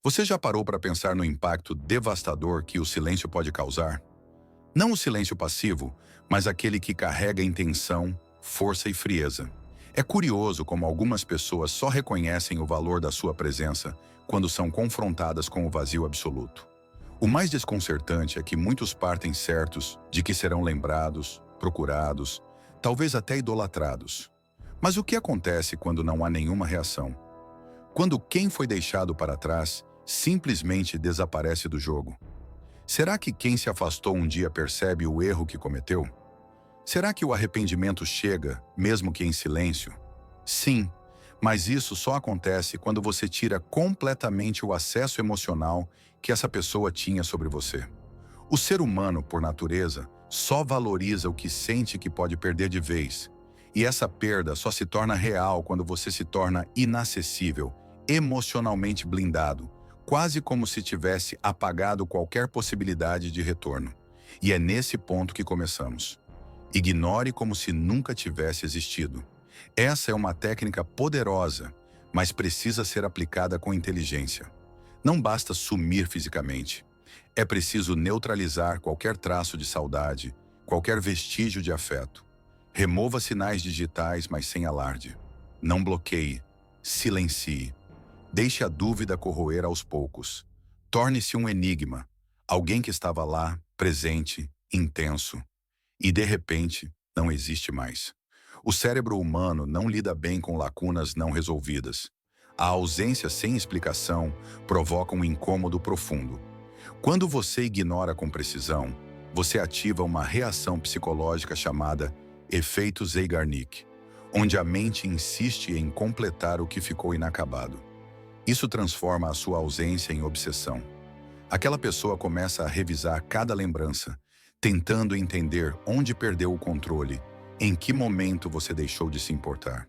Você já parou para pensar no impacto devastador que o silêncio pode causar? Não o silêncio passivo, mas aquele que carrega intenção, força e frieza. É curioso como algumas pessoas só reconhecem o valor da sua presença quando são confrontadas com o vazio absoluto. O mais desconcertante é que muitos partem certos de que serão lembrados, procurados, talvez até idolatrados. Mas o que acontece quando não há nenhuma reação? Quando quem foi deixado para trás simplesmente desaparece do jogo? Será que quem se afastou um dia percebe o erro que cometeu? Será que o arrependimento chega, mesmo que em silêncio? Sim, mas isso só acontece quando você tira completamente o acesso emocional que essa pessoa tinha sobre você. O ser humano, por natureza, só valoriza o que sente que pode perder de vez. E essa perda só se torna real quando você se torna inacessível, emocionalmente blindado, quase como se tivesse apagado qualquer possibilidade de retorno. E é nesse ponto que começamos. Ignore como se nunca tivesse existido. Essa é uma técnica poderosa, mas precisa ser aplicada com inteligência. Não basta sumir fisicamente. É preciso neutralizar qualquer traço de saudade, qualquer vestígio de afeto. Remova sinais digitais, mas sem alarde. Não bloqueie. Silencie. Deixe a dúvida corroer aos poucos. Torne-se um enigma, alguém que estava lá, presente, intenso, e de repente não existe mais. O cérebro humano não lida bem com lacunas não resolvidas. A ausência sem explicação provoca um incômodo profundo. Quando você ignora com precisão, você ativa uma reação psicológica chamada efeito Zeigarnik, onde a mente insiste em completar o que ficou inacabado. Isso transforma a sua ausência em obsessão. Aquela pessoa começa a revisar cada lembrança, tentando entender onde perdeu o controle, em que momento você deixou de se importar.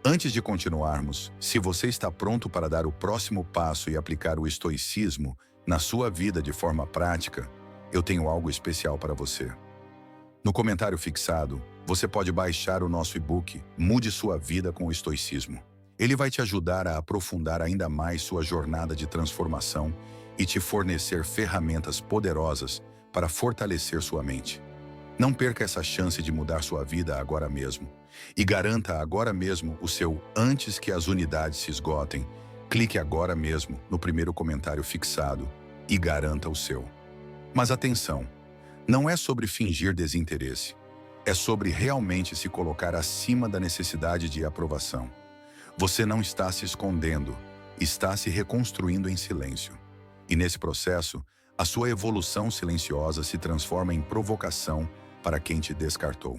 Antes de continuarmos, se você está pronto para dar o próximo passo e aplicar o estoicismo na sua vida de forma prática, eu tenho algo especial para você. No comentário fixado, você pode baixar o nosso e-book Mude Sua Vida com o Estoicismo. Ele vai te ajudar a aprofundar ainda mais sua jornada de transformação e te fornecer ferramentas poderosas para fortalecer sua mente. Não perca essa chance de mudar sua vida agora mesmo. E garanta agora mesmo o seu antes que as unidades se esgotem. Clique agora mesmo no primeiro comentário fixado e garanta o seu. Mas atenção, não é sobre fingir desinteresse. É sobre realmente se colocar acima da necessidade de aprovação. Você não está se escondendo, está se reconstruindo em silêncio. E nesse processo, a sua evolução silenciosa se transforma em provocação para quem te descartou.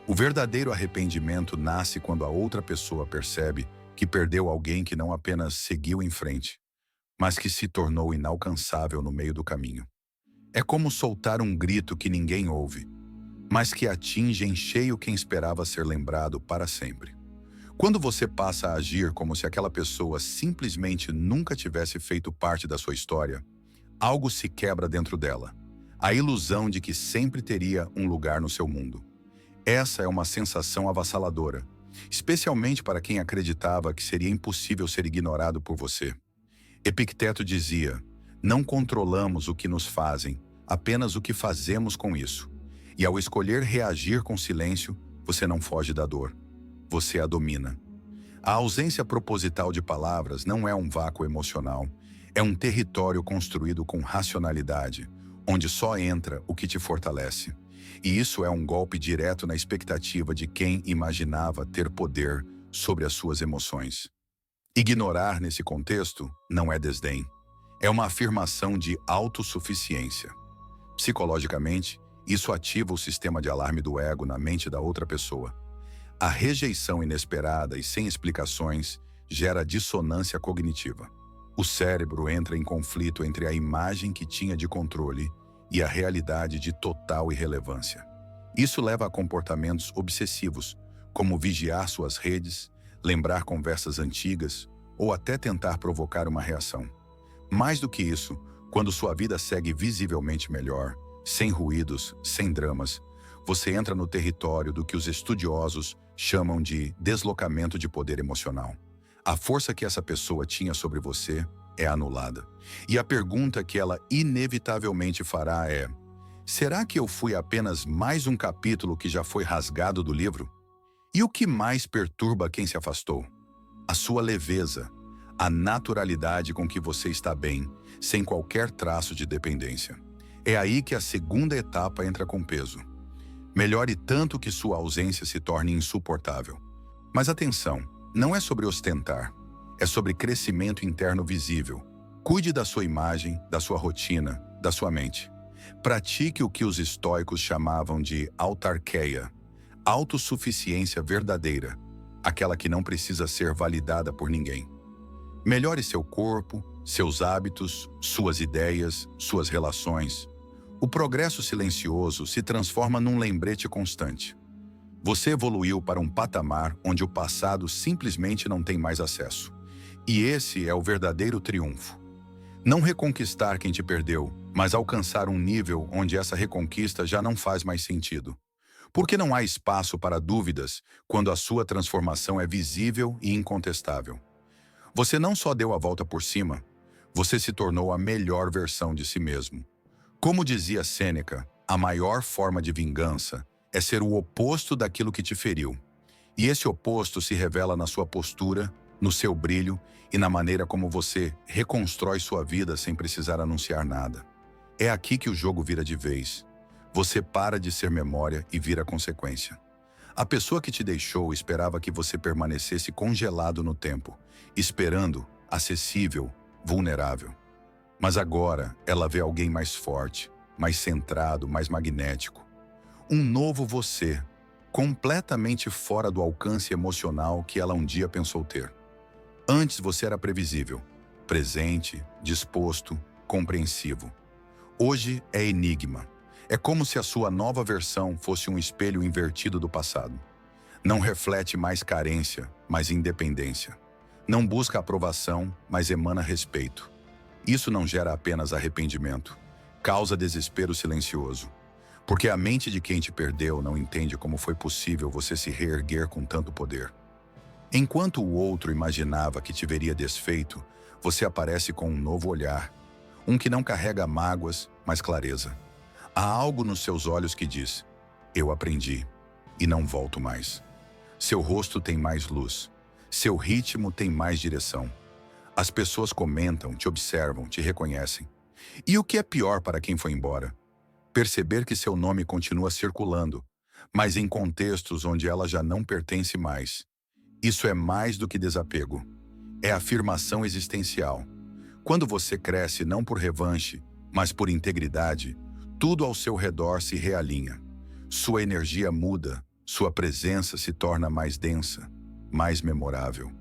O verdadeiro arrependimento nasce quando a outra pessoa percebe que perdeu alguém que não apenas seguiu em frente, mas que se tornou inalcançável no meio do caminho. É como soltar um grito que ninguém ouve, mas que atinge em cheio quem esperava ser lembrado para sempre. Quando você passa a agir como se aquela pessoa simplesmente nunca tivesse feito parte da sua história, algo se quebra dentro dela. A ilusão de que sempre teria um lugar no seu mundo. Essa é uma sensação avassaladora, especialmente para quem acreditava que seria impossível ser ignorado por você. Epicteto dizia: não controlamos o que nos fazem, apenas o que fazemos com isso. E ao escolher reagir com silêncio, você não foge da dor. Você a domina. A ausência proposital de palavras não é um vácuo emocional, é um território construído com racionalidade, onde só entra o que te fortalece. E isso é um golpe direto na expectativa de quem imaginava ter poder sobre as suas emoções. Ignorar nesse contexto não é desdém, é uma afirmação de autossuficiência. Psicologicamente, isso ativa o sistema de alarme do ego na mente da outra pessoa. A rejeição inesperada e sem explicações gera dissonância cognitiva. O cérebro entra em conflito entre a imagem que tinha de controle e a realidade de total irrelevância. Isso leva a comportamentos obsessivos, como vigiar suas redes, lembrar conversas antigas ou até tentar provocar uma reação. Mais do que isso, quando sua vida segue visivelmente melhor, sem ruídos, sem dramas, você entra no território do que os estudiosos chamam de deslocamento de poder emocional. A força que essa pessoa tinha sobre você é anulada. E a pergunta que ela inevitavelmente fará é: será que eu fui apenas mais um capítulo que já foi rasgado do livro? E o que mais perturba quem se afastou? A sua leveza, a naturalidade com que você está bem, sem qualquer traço de dependência. É aí que a segunda etapa entra com peso. Melhore tanto que sua ausência se torne insuportável. Mas atenção, não é sobre ostentar, é sobre crescimento interno visível. Cuide da sua imagem, da sua rotina, da sua mente. Pratique o que os estoicos chamavam de autarqueia, autossuficiência verdadeira, aquela que não precisa ser validada por ninguém. Melhore seu corpo, seus hábitos, suas ideias, suas relações. O progresso silencioso se transforma num lembrete constante. Você evoluiu para um patamar onde o passado simplesmente não tem mais acesso. E esse é o verdadeiro triunfo. Não reconquistar quem te perdeu, mas alcançar um nível onde essa reconquista já não faz mais sentido. Porque não há espaço para dúvidas quando a sua transformação é visível e incontestável. Você não só deu a volta por cima, você se tornou a melhor versão de si mesmo. Como dizia Sêneca, a maior forma de vingança é ser o oposto daquilo que te feriu. E esse oposto se revela na sua postura, no seu brilho e na maneira como você reconstrói sua vida sem precisar anunciar nada. É aqui que o jogo vira de vez. Você para de ser memória e vira consequência. A pessoa que te deixou esperava que você permanecesse congelado no tempo, esperando, acessível, vulnerável. Mas agora ela vê alguém mais forte, mais centrado, mais magnético. Um novo você, completamente fora do alcance emocional que ela um dia pensou ter. Antes você era previsível, presente, disposto, compreensivo. Hoje é enigma. É como se a sua nova versão fosse um espelho invertido do passado. Não reflete mais carência, mas independência. Não busca aprovação, mas emana respeito. Isso não gera apenas arrependimento, causa desespero silencioso. Porque a mente de quem te perdeu não entende como foi possível você se reerguer com tanto poder. Enquanto o outro imaginava que te veria desfeito, você aparece com um novo olhar, um que não carrega mágoas, mas clareza. Há algo nos seus olhos que diz: eu aprendi e não volto mais. Seu rosto tem mais luz, seu ritmo tem mais direção. As pessoas comentam, te observam, te reconhecem. E o que é pior para quem foi embora? Perceber que seu nome continua circulando, mas em contextos onde ela já não pertence mais. Isso é mais do que desapego. É afirmação existencial. Quando você cresce não por revanche, mas por integridade, tudo ao seu redor se realinha. Sua energia muda, sua presença se torna mais densa, mais memorável.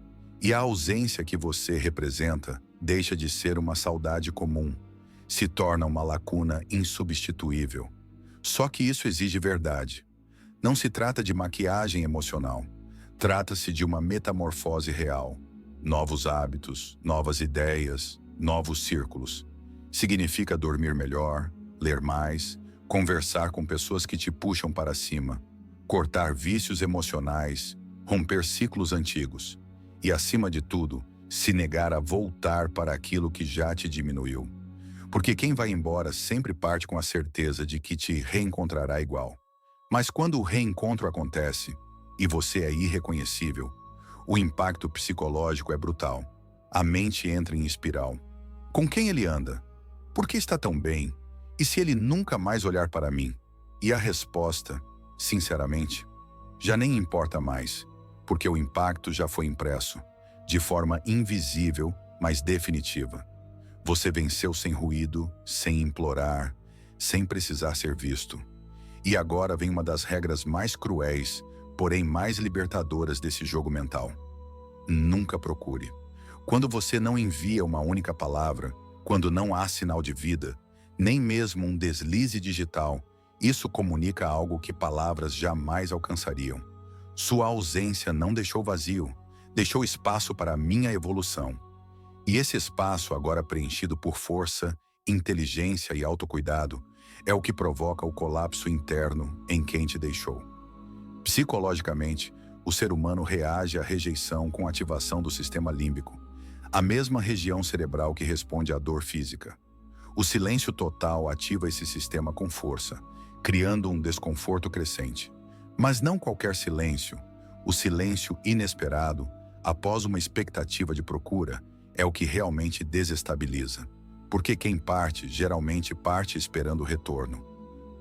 E a ausência que você representa deixa de ser uma saudade comum, se torna uma lacuna insubstituível. Só que isso exige verdade. Não se trata de maquiagem emocional. Trata-se de uma metamorfose real. Novos hábitos, novas ideias, novos círculos. Significa dormir melhor, ler mais, conversar com pessoas que te puxam para cima, cortar vícios emocionais, romper ciclos antigos. E, acima de tudo, se negar a voltar para aquilo que já te diminuiu. Porque quem vai embora sempre parte com a certeza de que te reencontrará igual. Mas quando o reencontro acontece, e você é irreconhecível, o impacto psicológico é brutal. A mente entra em espiral. Com quem ele anda? Por que está tão bem? E se ele nunca mais olhar para mim? E a resposta, sinceramente, já nem importa mais, porque o impacto já foi impresso, de forma invisível, mas definitiva. Você venceu sem ruído, sem implorar, sem precisar ser visto. E agora vem uma das regras mais cruéis, porém mais libertadoras desse jogo mental. Nunca procure. Quando você não envia uma única palavra, quando não há sinal de vida, nem mesmo um deslize digital, isso comunica algo que palavras jamais alcançariam. Sua ausência não deixou vazio, deixou espaço para a minha evolução. E esse espaço, agora preenchido por força, inteligência e autocuidado, é o que provoca o colapso interno em quem te deixou. Psicologicamente, o ser humano reage à rejeição com ativação do sistema límbico. a mesma região cerebral que responde à dor física. O silêncio total ativa esse sistema com força, criando um desconforto crescente. Mas não qualquer silêncio. O silêncio inesperado, após uma expectativa de procura, é o que realmente desestabiliza. Porque quem parte, geralmente parte esperando o retorno.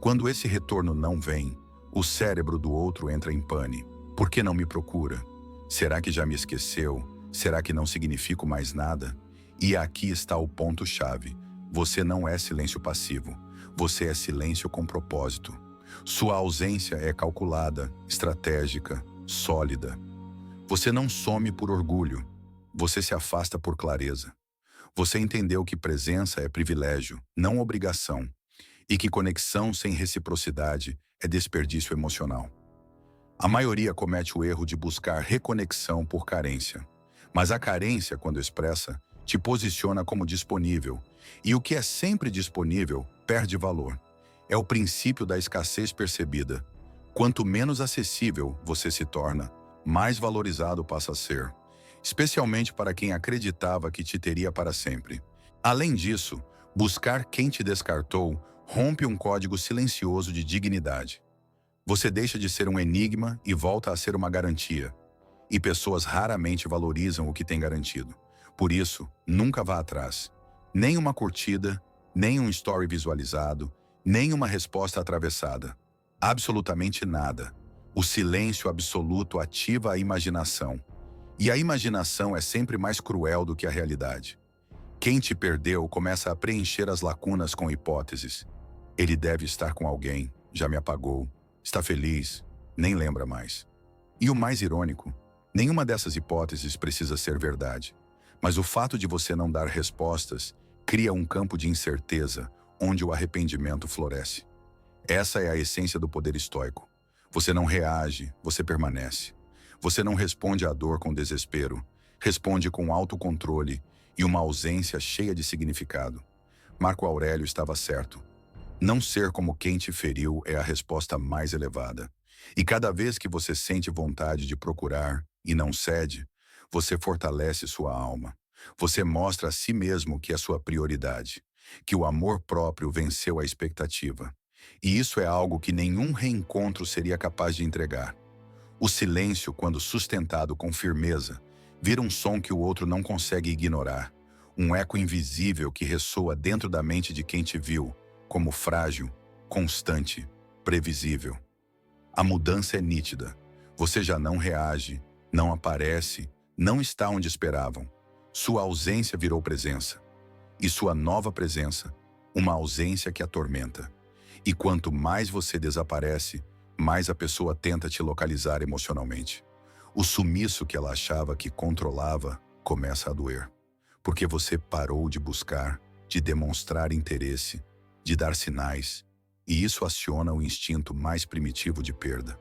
Quando esse retorno não vem, o cérebro do outro entra em pane. Por que não me procura? Será que já me esqueceu? Será que não significo mais nada? E aqui está o ponto-chave. Você não é silêncio passivo. Você é silêncio com propósito. Sua ausência é calculada, estratégica, sólida. Você não some por orgulho. Você se afasta por clareza. Você entendeu que presença é privilégio, não obrigação, e que conexão sem reciprocidade é desperdício emocional. A maioria comete o erro de buscar reconexão por carência. Mas a carência, quando expressa, te posiciona como disponível, e o que é sempre disponível perde valor. É o princípio da escassez percebida. Quanto menos acessível você se torna, mais valorizado passa a ser, especialmente para quem acreditava que te teria para sempre. Além disso, buscar quem te descartou rompe um código silencioso de dignidade. Você deixa de ser um enigma e volta a ser uma garantia. E pessoas raramente valorizam o que tem garantido. Por isso, nunca vá atrás. Nem uma curtida, nem um story visualizado, nem uma resposta atravessada. Absolutamente nada. O silêncio absoluto ativa a imaginação. E a imaginação é sempre mais cruel do que a realidade. Quem te perdeu começa a preencher as lacunas com hipóteses. Ele deve estar com alguém, já me apagou, está feliz, nem lembra mais. E o mais irônico, nenhuma dessas hipóteses precisa ser verdade. Mas o fato de você não dar respostas cria um campo de incerteza onde o arrependimento floresce. Essa é a essência do poder estoico. Você não reage, você permanece. Você não responde à dor com desespero, responde com autocontrole e uma ausência cheia de significado. Marco Aurélio estava certo. Não ser como quem te feriu é a resposta mais elevada. E cada vez que você sente vontade de procurar e não cede, você fortalece sua alma. Você mostra a si mesmo que é sua prioridade, que o amor próprio venceu a expectativa. E isso é algo que nenhum reencontro seria capaz de entregar. O silêncio, quando sustentado com firmeza, vira um som que o outro não consegue ignorar, um eco invisível que ressoa dentro da mente de quem te viu, como frágil, constante, previsível. A mudança é nítida. Você já não reage, não aparece, não está onde esperavam. Sua ausência virou presença. E sua nova presença, uma ausência que atormenta. E quanto mais você desaparece, mais a pessoa tenta te localizar emocionalmente. O sumiço que ela achava que controlava começa a doer. Porque você parou de buscar, de demonstrar interesse, de dar sinais, e isso aciona o instinto mais primitivo de perda.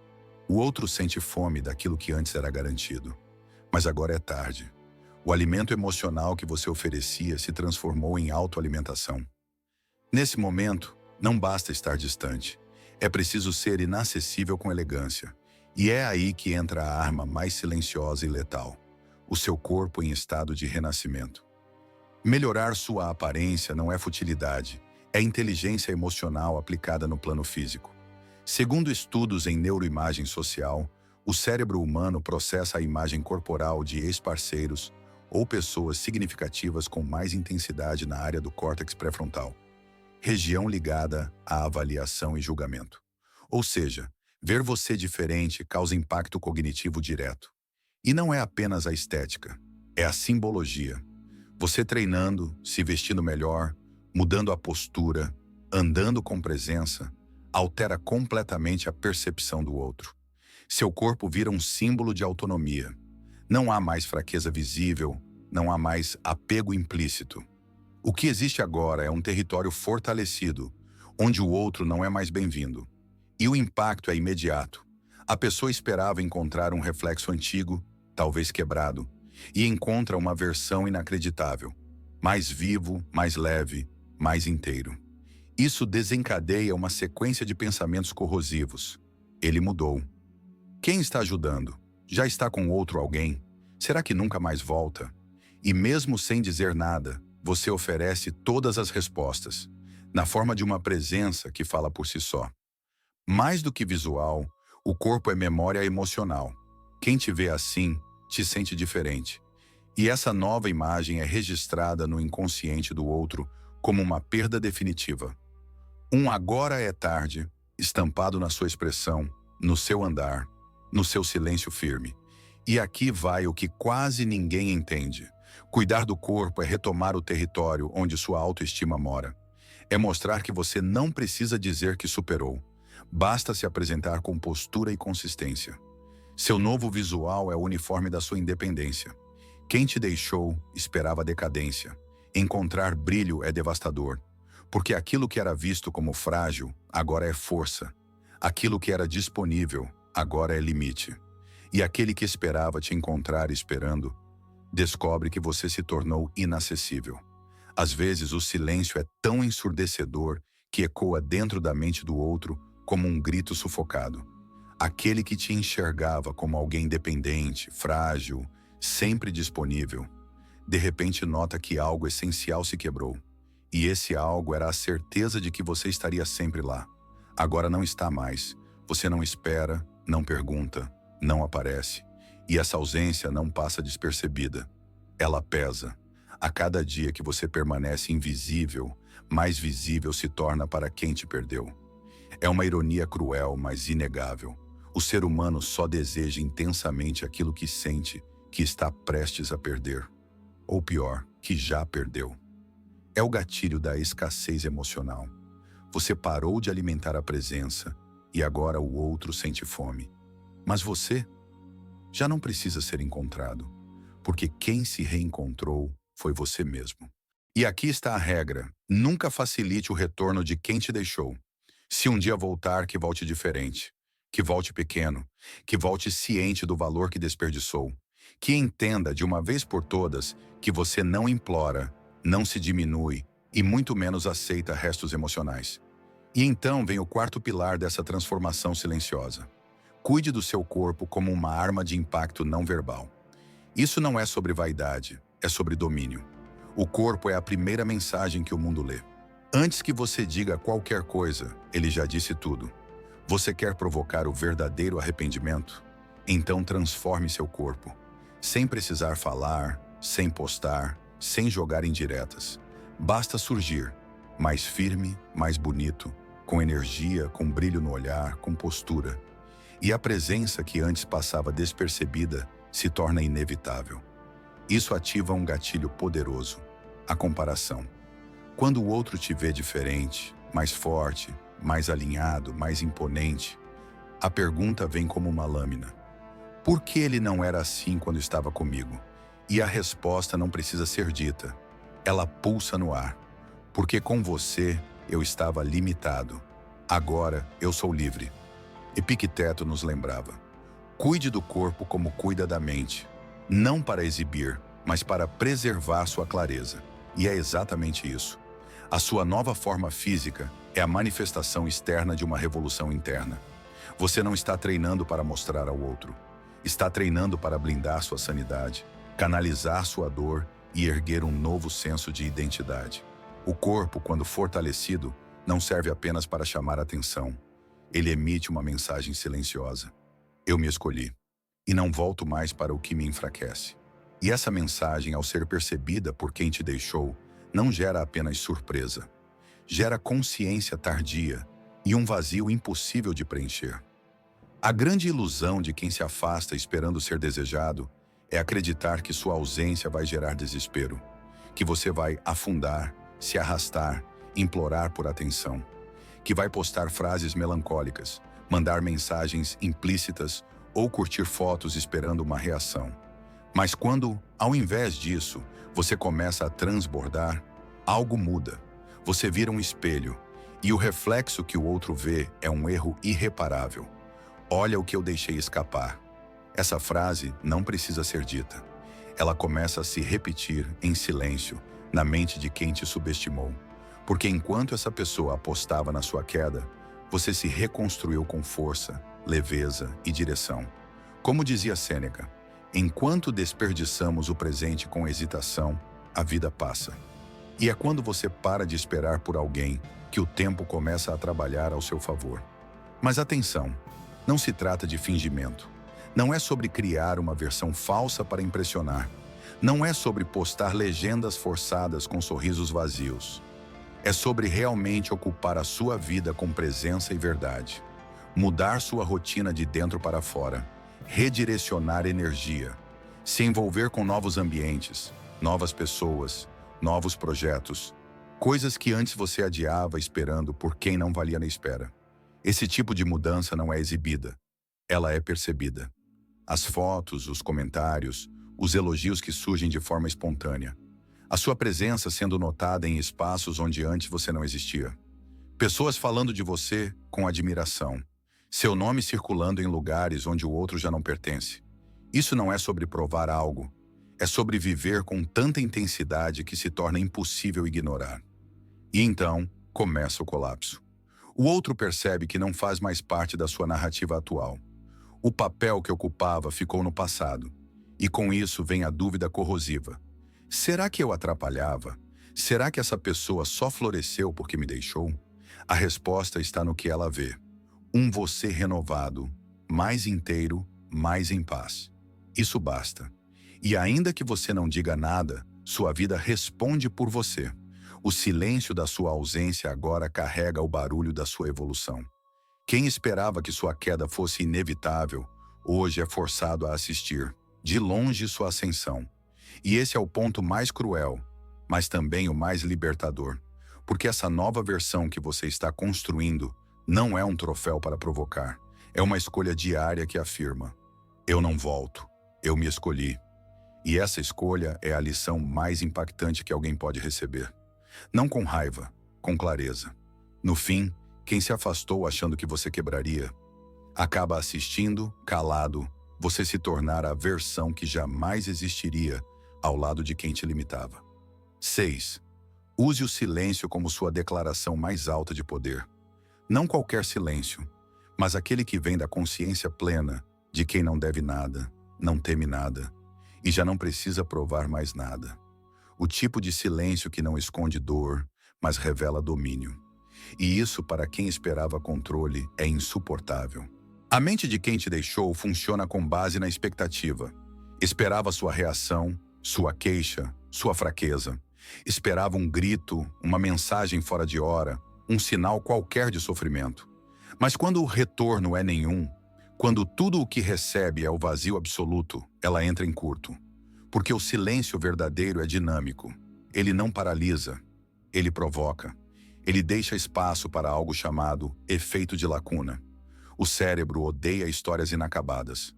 O outro sente fome daquilo que antes era garantido. Mas agora é tarde. O alimento emocional que você oferecia se transformou em autoalimentação. Nesse momento, não basta estar distante. É preciso ser inacessível com elegância. E é aí que entra a arma mais silenciosa e letal: o seu corpo em estado de renascimento. Melhorar sua aparência não é futilidade, é inteligência emocional aplicada no plano físico. Segundo estudos em neuroimagem social, o cérebro humano processa a imagem corporal de ex-parceiros ou pessoas significativas com mais intensidade na área do córtex pré-frontal, região ligada à avaliação e julgamento. Ou seja, ver você diferente causa impacto cognitivo direto. E não é apenas a estética, é a simbologia. Você treinando, se vestindo melhor, mudando a postura, andando com presença, altera completamente a percepção do outro. Seu corpo vira um símbolo de autonomia. Não há mais fraqueza visível, não há mais apego implícito. O que existe agora é um território fortalecido, onde o outro não é mais bem-vindo. E o impacto é imediato. A pessoa esperava encontrar um reflexo antigo, talvez quebrado, e encontra uma versão inacreditável, mais vivo, mais leve, mais inteiro. Isso desencadeia uma sequência de pensamentos corrosivos. Ele mudou. Quem está ajudando? Já está com outro alguém? Será que nunca mais volta? E mesmo sem dizer nada, você oferece todas as respostas, na forma de uma presença que fala por si só. Mais do que visual, o corpo é memória emocional. Quem te vê assim, te sente diferente. E essa nova imagem é registrada no inconsciente do outro como uma perda definitiva. Um agora é tarde, estampado na sua expressão, no seu andar, no seu silêncio firme. E aqui vai o que quase ninguém entende. Cuidar do corpo é retomar o território onde sua autoestima mora. É mostrar que você não precisa dizer que superou. Basta se apresentar com postura e consistência. Seu novo visual é o uniforme da sua independência. Quem te deixou esperava decadência. Encontrar brilho é devastador, porque aquilo que era visto como frágil, agora é força. Aquilo que era disponível, agora é limite. E aquele que esperava te encontrar esperando, descobre que você se tornou inacessível. Às vezes o silêncio é tão ensurdecedor que ecoa dentro da mente do outro como um grito sufocado. Aquele que te enxergava como alguém dependente, frágil, sempre disponível, de repente nota que algo essencial se quebrou. E esse algo era a certeza de que você estaria sempre lá. Agora não está mais. Você não espera, não pergunta, não aparece. E essa ausência não passa despercebida. Ela pesa. A cada dia que você permanece invisível, mais visível se torna para quem te perdeu. É uma ironia cruel, mas inegável. O ser humano só deseja intensamente aquilo que sente que está prestes a perder. Ou pior, que já perdeu. É o gatilho da escassez emocional. Você parou de alimentar a presença e agora o outro sente fome. Mas você já não precisa ser encontrado, porque quem se reencontrou foi você mesmo. E aqui está a regra: nunca facilite o retorno de quem te deixou. Se um dia voltar, que volte diferente, que volte pequeno, que volte ciente do valor que desperdiçou, que entenda de uma vez por todas que você não implora, não se diminui e muito menos aceita restos emocionais. E então vem o quarto pilar dessa transformação silenciosa. Cuide do seu corpo como uma arma de impacto não verbal. Isso não é sobre vaidade, é sobre domínio. O corpo é a primeira mensagem que o mundo lê. Antes que você diga qualquer coisa, ele já disse tudo. Você quer provocar o verdadeiro arrependimento? Então transforme seu corpo. Sem precisar falar, sem postar, sem jogar indiretas. Basta surgir, mais firme, mais bonito, com energia, com brilho no olhar, com postura. E a presença que antes passava despercebida se torna inevitável. Isso ativa um gatilho poderoso, a comparação. Quando o outro te vê diferente, mais forte, mais alinhado, mais imponente, a pergunta vem como uma lâmina. Por que ele não era assim quando estava comigo? E a resposta não precisa ser dita. Ela pulsa no ar. Porque com você eu estava limitado. Agora eu sou livre. Epicteto nos lembrava: cuide do corpo como cuida da mente, não para exibir, mas para preservar sua clareza. E é exatamente isso. A sua nova forma física é a manifestação externa de uma revolução interna. Você não está treinando para mostrar ao outro. Está treinando para blindar sua sanidade, canalizar sua dor e erguer um novo senso de identidade. O corpo, quando fortalecido, não serve apenas para chamar atenção. Ele emite uma mensagem silenciosa. Eu me escolhi, e não volto mais para o que me enfraquece. E essa mensagem, ao ser percebida por quem te deixou, não gera apenas surpresa. Gera consciência tardia e um vazio impossível de preencher. A grande ilusão de quem se afasta esperando ser desejado é acreditar que sua ausência vai gerar desespero, que você vai afundar, se arrastar, implorar por atenção, que vai postar frases melancólicas, mandar mensagens implícitas ou curtir fotos esperando uma reação. Mas quando, ao invés disso, você começa a transbordar, algo muda. Você vira um espelho, e o reflexo que o outro vê é um erro irreparável. Olha o que eu deixei escapar. Essa frase não precisa ser dita. Ela começa a se repetir em silêncio, na mente de quem te subestimou. Porque enquanto essa pessoa apostava na sua queda, você se reconstruiu com força, leveza e direção. Como dizia Sêneca, Enquanto desperdiçamos o presente com hesitação, a vida passa. E é quando você para de esperar por alguém que o tempo começa a trabalhar ao seu favor. Mas atenção, não se trata de fingimento. Não é sobre criar uma versão falsa para impressionar. Não é sobre postar legendas forçadas com sorrisos vazios. É sobre realmente ocupar a sua vida com presença e verdade. Mudar sua rotina de dentro para fora. Redirecionar energia. Se envolver com novos ambientes, novas pessoas, novos projetos. Coisas que antes você adiava esperando por quem não valia na espera. Esse tipo de mudança não é exibida. Ela é percebida. As fotos, os comentários, os elogios que surgem de forma espontânea. A sua presença sendo notada em espaços onde antes você não existia. Pessoas falando de você com admiração. Seu nome circulando em lugares onde o outro já não pertence. Isso não é sobre provar algo. É sobre viver com tanta intensidade que se torna impossível ignorar. E então, começa o colapso. O outro percebe que não faz mais parte da sua narrativa atual. O papel que ocupava ficou no passado. E com isso vem a dúvida corrosiva. Será que eu atrapalhava? Será que essa pessoa só floresceu porque me deixou? A resposta está no que ela vê. Um você renovado, mais inteiro, mais em paz. Isso basta. E ainda que você não diga nada, sua vida responde por você. O silêncio da sua ausência agora carrega o barulho da sua evolução. Quem esperava que sua queda fosse inevitável, hoje é forçado a assistir, de longe, sua ascensão. E esse é o ponto mais cruel, mas também o mais libertador, porque essa nova versão que você está construindo não é um troféu para provocar, é uma escolha diária que afirma: eu não volto, eu me escolhi. E essa escolha é a lição mais impactante que alguém pode receber. Não com raiva, com clareza. No fim, quem se afastou achando que você quebraria, acaba assistindo, calado, você se tornar a versão que jamais existiria ao lado de quem te limitava. 6. Use o silêncio como sua declaração mais alta de poder. Não qualquer silêncio, mas aquele que vem da consciência plena de quem não deve nada, não teme nada, e já não precisa provar mais nada. O tipo de silêncio que não esconde dor, mas revela domínio. E isso, para quem esperava controle, é insuportável. A mente de quem te deixou funciona com base na expectativa. Esperava sua reação, sua queixa, sua fraqueza. Esperava um grito, uma mensagem fora de hora, um sinal qualquer de sofrimento. Mas quando o retorno é nenhum, quando tudo o que recebe é o vazio absoluto, ela entra em curto. Porque o silêncio verdadeiro é dinâmico. Ele não paralisa, ele provoca. Ele deixa espaço para algo chamado efeito de lacuna. O cérebro odeia histórias inacabadas.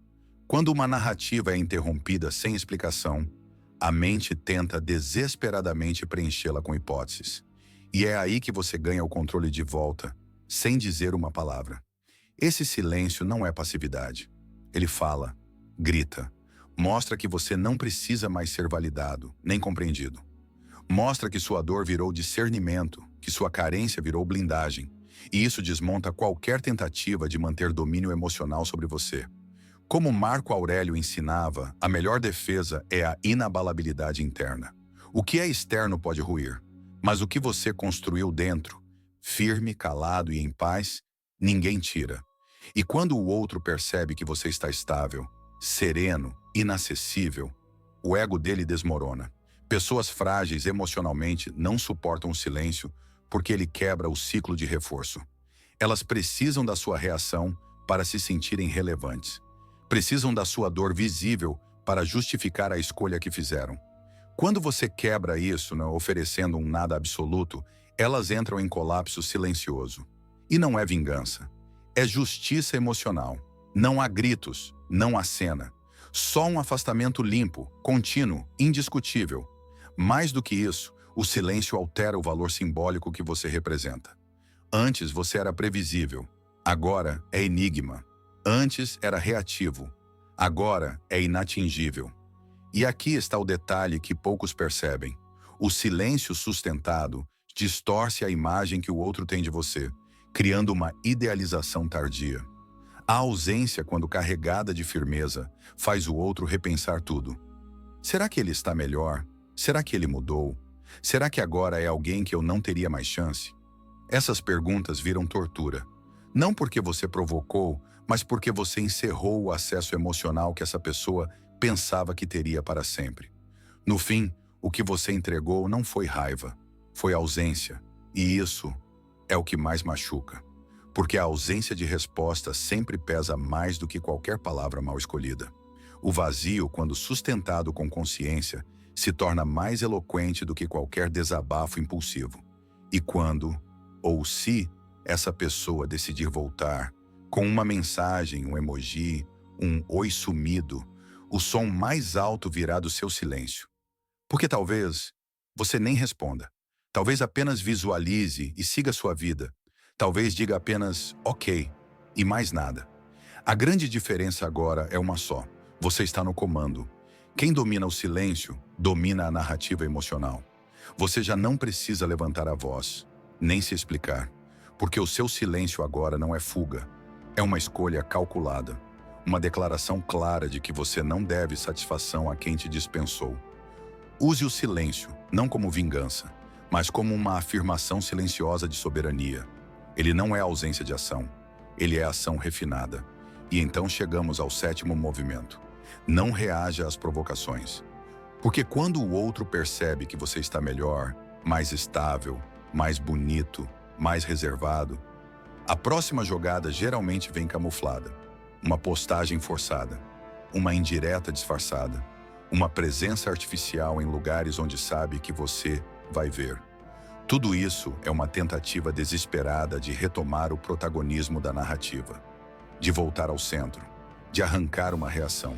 Quando uma narrativa é interrompida sem explicação, a mente tenta desesperadamente preenchê-la com hipóteses. E é aí que você ganha o controle de volta, sem dizer uma palavra. Esse silêncio não é passividade. Ele fala, grita, mostra que você não precisa mais ser validado, nem compreendido. Mostra que sua dor virou discernimento, que sua carência virou blindagem, e isso desmonta qualquer tentativa de manter domínio emocional sobre você. Como Marco Aurélio ensinava, a melhor defesa é a inabalabilidade interna. O que é externo pode ruir, mas o que você construiu dentro, firme, calado e em paz, ninguém tira. E quando o outro percebe que você está estável, sereno, inacessível, o ego dele desmorona. Pessoas frágeis emocionalmente não suportam o silêncio porque ele quebra o ciclo de reforço. Elas precisam da sua reação para se sentirem relevantes. Precisam da sua dor visível para justificar a escolha que fizeram. Quando você quebra isso, oferecendo um nada absoluto, elas entram em colapso silencioso. E não é vingança. É justiça emocional. Não há gritos, não há cena. Só um afastamento limpo, contínuo, indiscutível. Mais do que isso, o silêncio altera o valor simbólico que você representa. Antes você era previsível, agora é enigma. Antes era reativo, agora é inatingível. E aqui está o detalhe que poucos percebem. O silêncio sustentado distorce a imagem que o outro tem de você, criando uma idealização tardia. A ausência, quando carregada de firmeza, faz o outro repensar tudo. Será que ele está melhor? Será que ele mudou? Será que agora é alguém que eu não teria mais chance? Essas perguntas viram tortura. Não porque você provocou, mas porque você encerrou o acesso emocional que essa pessoa pensava que teria para sempre. No fim, o que você entregou não foi raiva, foi ausência. E isso é o que mais machuca. Porque a ausência de resposta sempre pesa mais do que qualquer palavra mal escolhida. O vazio, quando sustentado com consciência, se torna mais eloquente do que qualquer desabafo impulsivo. E quando, ou se, essa pessoa decidir voltar, com uma mensagem, um emoji, um oi sumido, o som mais alto virá do seu silêncio. Porque talvez você nem responda. Talvez apenas visualize e siga sua vida. Talvez diga apenas ok e mais nada. A grande diferença agora é uma só. Você está no comando. Quem domina o silêncio, domina a narrativa emocional. Você já não precisa levantar a voz, nem se explicar, porque o seu silêncio agora não é fuga. É uma escolha calculada. Uma declaração clara de que você não deve satisfação a quem te dispensou. Use o silêncio, não como vingança, mas como uma afirmação silenciosa de soberania. Ele não é ausência de ação, ele é ação refinada. E então chegamos ao sétimo movimento. Não reaja às provocações. Porque quando o outro percebe que você está melhor, mais estável, mais bonito, mais reservado, a próxima jogada geralmente vem camuflada. Uma postagem forçada, uma indireta disfarçada, uma presença artificial em lugares onde sabe que você vai ver. Tudo isso é uma tentativa desesperada de retomar o protagonismo da narrativa, de voltar ao centro, de arrancar uma reação.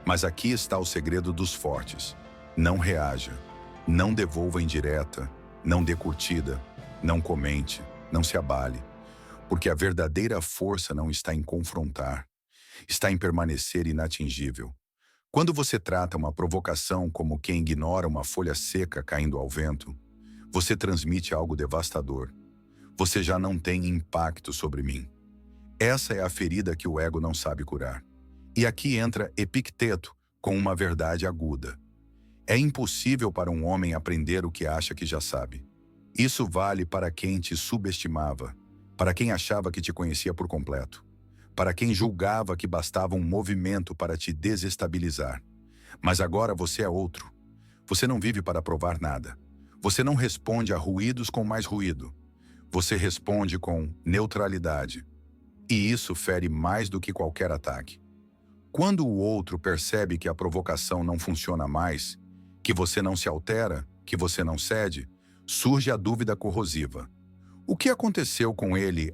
Mas aqui está o segredo dos fortes. Não reaja, não devolva indireta, não dê curtida, não comente, não se abale. Porque a verdadeira força não está em confrontar, está em permanecer inatingível. Quando você trata uma provocação como quem ignora uma folha seca caindo ao vento, você transmite algo devastador. Você já não tem impacto sobre mim. Essa é a ferida que o ego não sabe curar. E aqui entra Epicteto com uma verdade aguda. É impossível para um homem aprender o que acha que já sabe. Isso vale para quem te subestimava, para quem achava que te conhecia por completo, para quem julgava que bastava um movimento para te desestabilizar. Mas agora você é outro. Você não vive para provar nada. Você não responde a ruídos com mais ruído. Você responde com neutralidade. E isso fere mais do que qualquer ataque. Quando o outro percebe que a provocação não funciona mais, que você não se altera, que você não cede, surge a dúvida corrosiva. O que aconteceu com ele?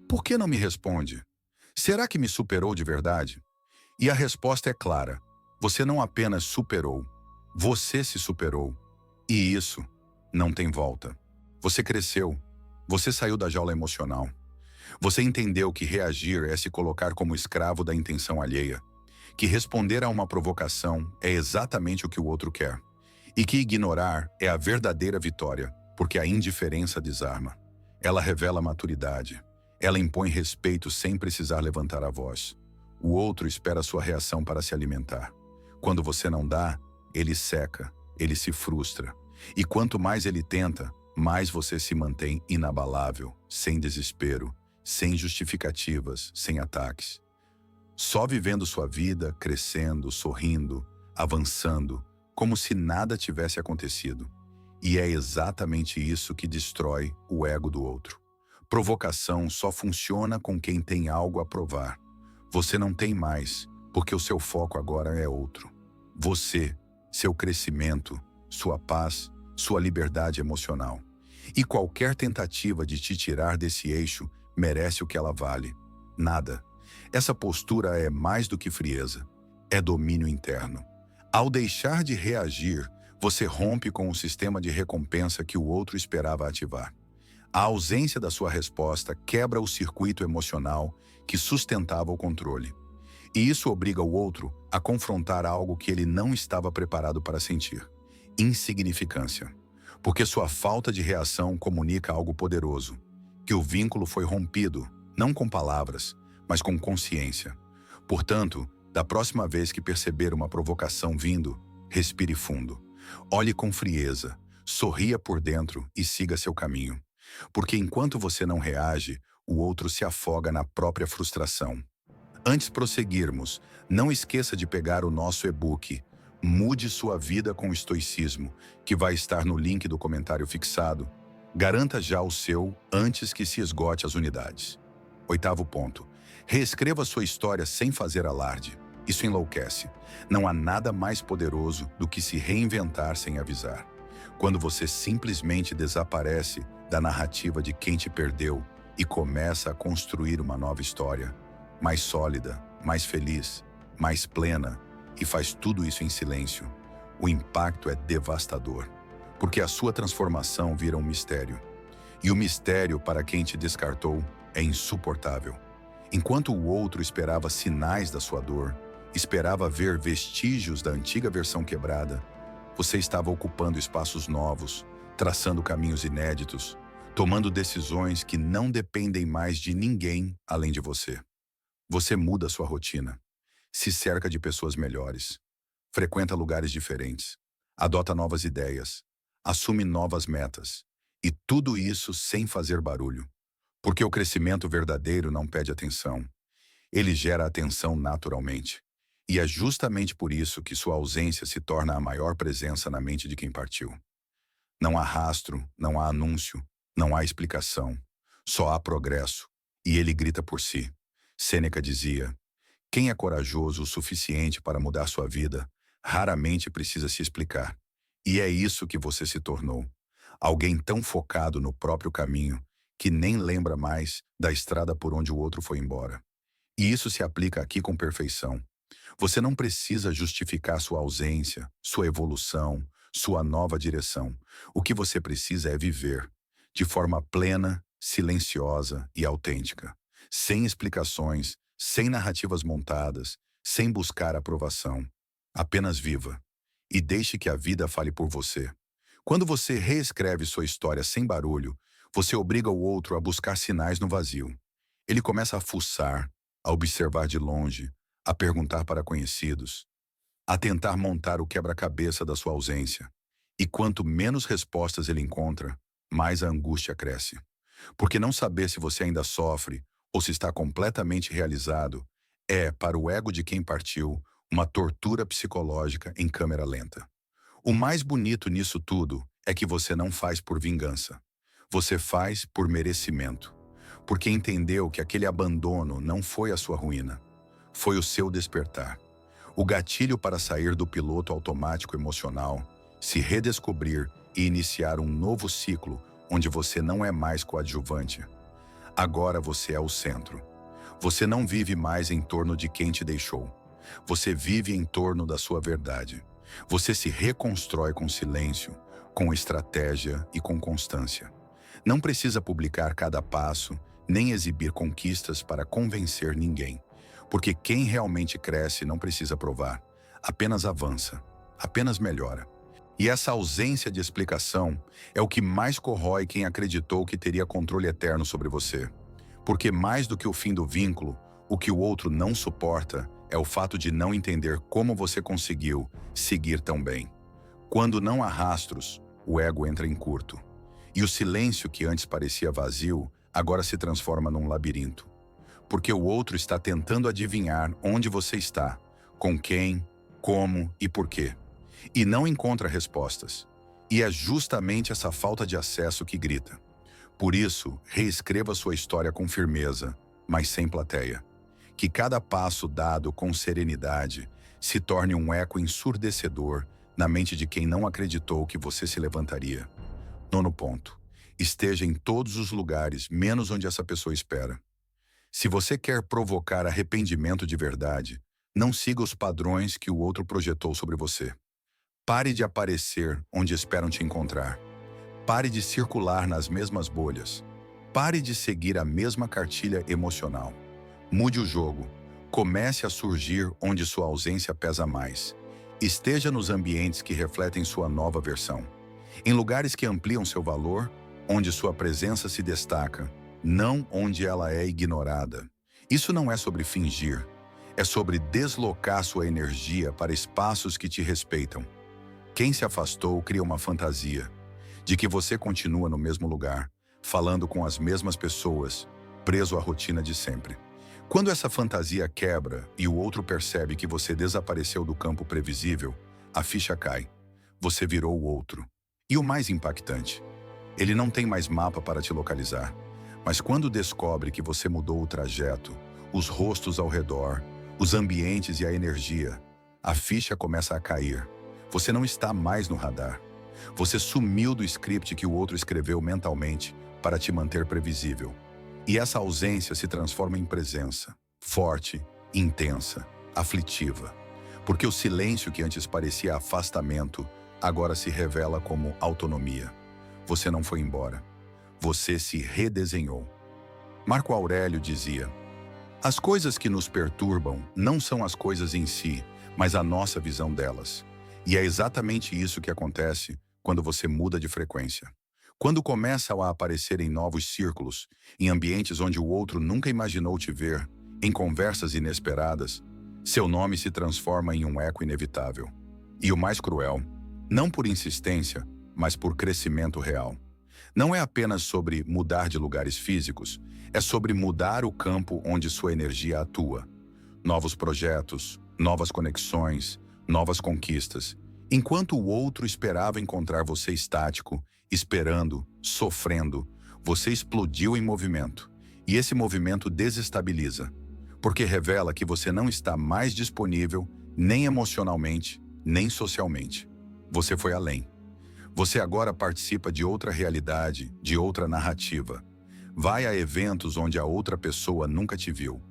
Por que não me responde? Será que me superou de verdade? E a resposta é clara. Você não apenas superou, você se superou. E isso não tem volta. Você cresceu, você saiu da jaula emocional. Você entendeu que reagir é se colocar como escravo da intenção alheia, que responder a uma provocação é exatamente o que o outro quer, e que ignorar é a verdadeira vitória, porque a indiferença desarma. Ela revela maturidade, ela impõe respeito sem precisar levantar a voz. O outro espera sua reação para se alimentar. Quando você não dá, ele seca, ele se frustra. E quanto mais ele tenta, mais você se mantém inabalável, sem desespero, sem justificativas, sem ataques. Só vivendo sua vida, crescendo, sorrindo, avançando, como se nada tivesse acontecido. E é exatamente isso que destrói o ego do outro. Provocação só funciona com quem tem algo a provar. Você não tem mais, porque o seu foco agora é outro. Você, seu crescimento, sua paz, sua liberdade emocional. E qualquer tentativa de te tirar desse eixo merece o que ela vale. Nada. Essa postura é mais do que frieza. É domínio interno. Ao deixar de reagir, você rompe com o sistema de recompensa que o outro esperava ativar. A ausência da sua resposta quebra o circuito emocional que sustentava o controle. E isso obriga o outro a confrontar algo que ele não estava preparado para sentir. Insignificância. Porque sua falta de reação comunica algo poderoso. Que o vínculo foi rompido, não com palavras, mas com consciência. Portanto, da próxima vez que perceber uma provocação vindo, respire fundo. Olhe com frieza, sorria por dentro e siga seu caminho. Porque enquanto você não reage, o outro se afoga na própria frustração. Antes de prosseguirmos, não esqueça de pegar o nosso e-book Mude Sua Vida com Estoicismo, que vai estar no link do comentário fixado. Garanta já o seu antes que se esgote as unidades. 8º ponto. Reescreva sua história sem fazer alarde. Isso enlouquece. Não há nada mais poderoso do que se reinventar sem avisar. Quando você simplesmente desaparece da narrativa de quem te perdeu e começa a construir uma nova história, mais sólida, mais feliz, mais plena, e faz tudo isso em silêncio, o impacto é devastador, porque a sua transformação vira um mistério. E o mistério, para quem te descartou, é insuportável. Enquanto o outro esperava sinais da sua dor, esperava ver vestígios da antiga versão quebrada, você estava ocupando espaços novos, traçando caminhos inéditos, tomando decisões que não dependem mais de ninguém além de você. Você muda sua rotina, se cerca de pessoas melhores, frequenta lugares diferentes, adota novas ideias, assume novas metas, e tudo isso sem fazer barulho. Porque o crescimento verdadeiro não pede atenção, ele gera atenção naturalmente. E é justamente por isso que sua ausência se torna a maior presença na mente de quem partiu. Não há rastro, não há anúncio, não há explicação, só há progresso, e ele grita por si. Sêneca dizia: quem é corajoso o suficiente para mudar sua vida, raramente precisa se explicar. E é isso que você se tornou. Alguém tão focado no próprio caminho, que nem lembra mais da estrada por onde o outro foi embora. E isso se aplica aqui com perfeição. Você não precisa justificar sua ausência, sua evolução, sua nova direção. O que você precisa é viver, de forma plena, silenciosa e autêntica, sem explicações, sem narrativas montadas, sem buscar aprovação. Apenas viva. E deixe que a vida fale por você. Quando você reescreve sua história sem barulho, você obriga o outro a buscar sinais no vazio. Ele começa a fuçar, a observar de longe, a perguntar para conhecidos, a tentar montar o quebra-cabeça da sua ausência. E quanto menos respostas ele encontra, mais a angústia cresce. Porque não saber se você ainda sofre ou se está completamente realizado é, para o ego de quem partiu, uma tortura psicológica em câmera lenta. O mais bonito nisso tudo é que você não faz por vingança. Você faz por merecimento. Porque entendeu que aquele abandono não foi a sua ruína. Foi o seu despertar. O gatilho para sair do piloto automático emocional, se redescobrir e iniciar um novo ciclo onde você não é mais coadjuvante. Agora você é o centro. Você não vive mais em torno de quem te deixou. Você vive em torno da sua verdade. Você se reconstrói com silêncio, com estratégia e com constância. Não precisa publicar cada passo, nem exibir conquistas para convencer ninguém. Porque quem realmente cresce não precisa provar. Apenas avança, apenas melhora. E essa ausência de explicação é o que mais corrói quem acreditou que teria controle eterno sobre você. Porque mais do que o fim do vínculo, o que o outro não suporta é o fato de não entender como você conseguiu seguir tão bem. Quando não há rastros, o ego entra em curto. E o silêncio que antes parecia vazio, agora se transforma num labirinto. Porque o outro está tentando adivinhar onde você está, com quem, como e por quê. E não encontra respostas. E é justamente essa falta de acesso que grita. Por isso, reescreva sua história com firmeza, mas sem plateia. Que cada passo dado com serenidade se torne um eco ensurdecedor na mente de quem não acreditou que você se levantaria. 9º ponto. Esteja em todos os lugares, menos onde essa pessoa espera. Se você quer provocar arrependimento de verdade, não siga os padrões que o outro projetou sobre você. Pare de aparecer onde esperam te encontrar. Pare de circular nas mesmas bolhas. Pare de seguir a mesma cartilha emocional. Mude o jogo. Comece a surgir onde sua ausência pesa mais. Esteja nos ambientes que refletem sua nova versão. Em lugares que ampliam seu valor, onde sua presença se destaca, não onde ela é ignorada. Isso não é sobre fingir, é sobre deslocar sua energia para espaços que te respeitam. Quem se afastou cria uma fantasia de que você continua no mesmo lugar, falando com as mesmas pessoas, preso à rotina de sempre. Quando essa fantasia quebra e o outro percebe que você desapareceu do campo previsível, a ficha cai. Você virou o outro. E o mais impactante, ele não tem mais mapa para te localizar. Mas quando descobre que você mudou o trajeto, os rostos ao redor, os ambientes e a energia, a ficha começa a cair. Você não está mais no radar. Você sumiu do script que o outro escreveu mentalmente para te manter previsível. E essa ausência se transforma em presença, forte, intensa, aflitiva. Porque o silêncio que antes parecia afastamento, agora se revela como autonomia. Você não foi embora. Você se redesenhou. Marco Aurélio dizia: as coisas que nos perturbam não são as coisas em si, mas a nossa visão delas. E é exatamente isso que acontece quando você muda de frequência. Quando começa a aparecer em novos círculos, em ambientes onde o outro nunca imaginou te ver, em conversas inesperadas, seu nome se transforma em um eco inevitável. E o mais cruel, não por insistência, mas por crescimento real. Não é apenas sobre mudar de lugares físicos, é sobre mudar o campo onde sua energia atua. Novos projetos, novas conexões, novas conquistas. Enquanto o outro esperava encontrar você estático, esperando, sofrendo, você explodiu em movimento. E esse movimento desestabiliza, porque revela que você não está mais disponível, nem emocionalmente, nem socialmente. Você foi além. Você agora participa de outra realidade, de outra narrativa. Vai a eventos onde a outra pessoa nunca te viu.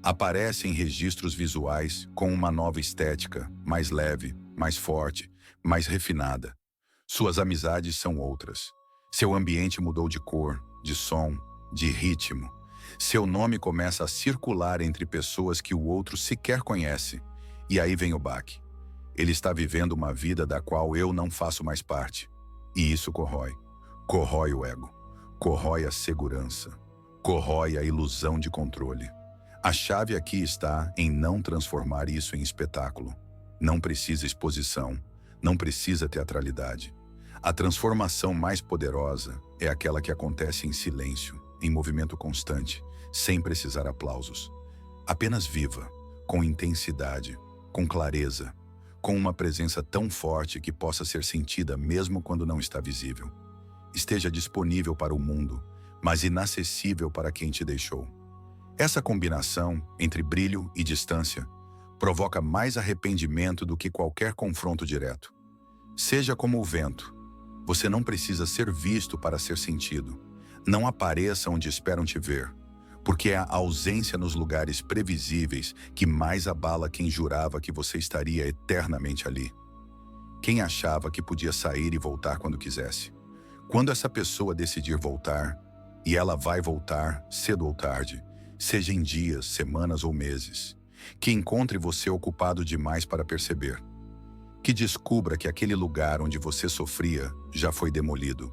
Aparece em registros visuais com uma nova estética, mais leve, mais forte, mais refinada. Suas amizades são outras. Seu ambiente mudou de cor, de som, de ritmo. Seu nome começa a circular entre pessoas que o outro sequer conhece. E aí vem o baque. Ele está vivendo uma vida da qual eu não faço mais parte. E isso corrói. Corrói o ego. Corrói a segurança. Corrói a ilusão de controle. A chave aqui está em não transformar isso em espetáculo. Não precisa exposição. Não precisa teatralidade. A transformação mais poderosa é aquela que acontece em silêncio, em movimento constante, sem precisar aplausos. Apenas viva, com intensidade, com clareza, com uma presença tão forte que possa ser sentida mesmo quando não está visível. Esteja disponível para o mundo, mas inacessível para quem te deixou. Essa combinação entre brilho e distância provoca mais arrependimento do que qualquer confronto direto. Seja como o vento. Você não precisa ser visto para ser sentido. Não apareça onde esperam te ver, porque é a ausência nos lugares previsíveis que mais abala quem jurava que você estaria eternamente ali. Quem achava que podia sair e voltar quando quisesse. Quando essa pessoa decidir voltar, e ela vai voltar cedo ou tarde, seja em dias, semanas ou meses, que encontre você ocupado demais para perceber. Que descubra que aquele lugar onde você sofria já foi demolido.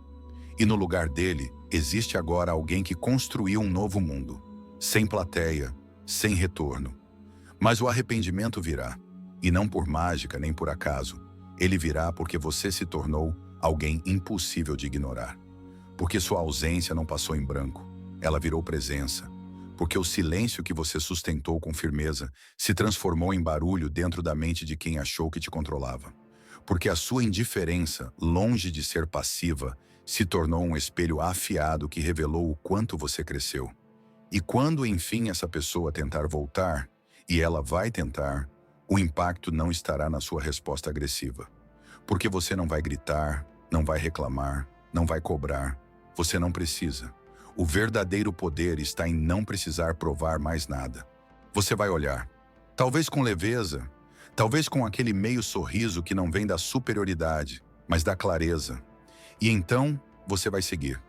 E no lugar dele, existe agora alguém que construiu um novo mundo. Sem plateia, sem retorno. Mas o arrependimento virá. E não por mágica nem por acaso. Ele virá porque você se tornou alguém impossível de ignorar. Porque sua ausência não passou em branco. Ela virou presença. Porque o silêncio que você sustentou com firmeza se transformou em barulho dentro da mente de quem achou que te controlava. Porque a sua indiferença, longe de ser passiva, se tornou um espelho afiado que revelou o quanto você cresceu. E quando, enfim, essa pessoa tentar voltar, e ela vai tentar, o impacto não estará na sua resposta agressiva. Porque você não vai gritar, não vai reclamar, não vai cobrar. Você não precisa. O verdadeiro poder está em não precisar provar mais nada. Você vai olhar, talvez com leveza, talvez com aquele meio sorriso que não vem da superioridade, mas da clareza. E então você vai seguir,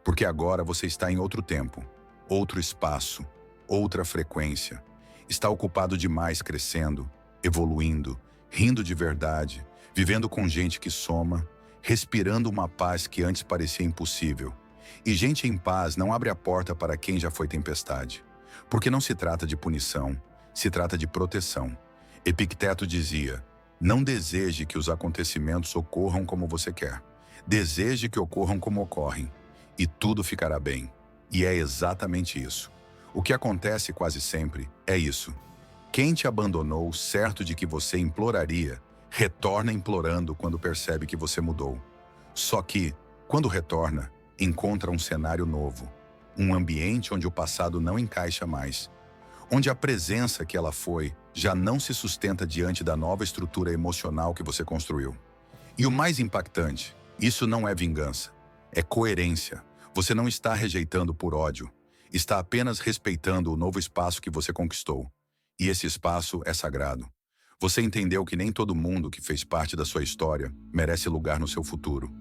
porque agora você está em outro tempo, outro espaço, outra frequência. Está ocupado demais crescendo, evoluindo, rindo de verdade, vivendo com gente que soma, respirando uma paz que antes parecia impossível. E gente em paz não abre a porta para quem já foi tempestade. Porque não se trata de punição, se trata de proteção. Epicteto dizia: não deseje que os acontecimentos ocorram como você quer. Deseje que ocorram como ocorrem, e tudo ficará bem. E é exatamente isso. O que acontece quase sempre é isso. Quem te abandonou, certo de que você imploraria, retorna implorando quando percebe que você mudou. Só que, quando retorna, encontra um cenário novo, um ambiente onde o passado não encaixa mais, onde a presença que ela foi já não se sustenta diante da nova estrutura emocional que você construiu. E o mais impactante, isso não é vingança, é coerência. Você não está rejeitando por ódio, está apenas respeitando o novo espaço que você conquistou. E esse espaço é sagrado. Você entendeu que nem todo mundo que fez parte da sua história merece lugar no seu futuro,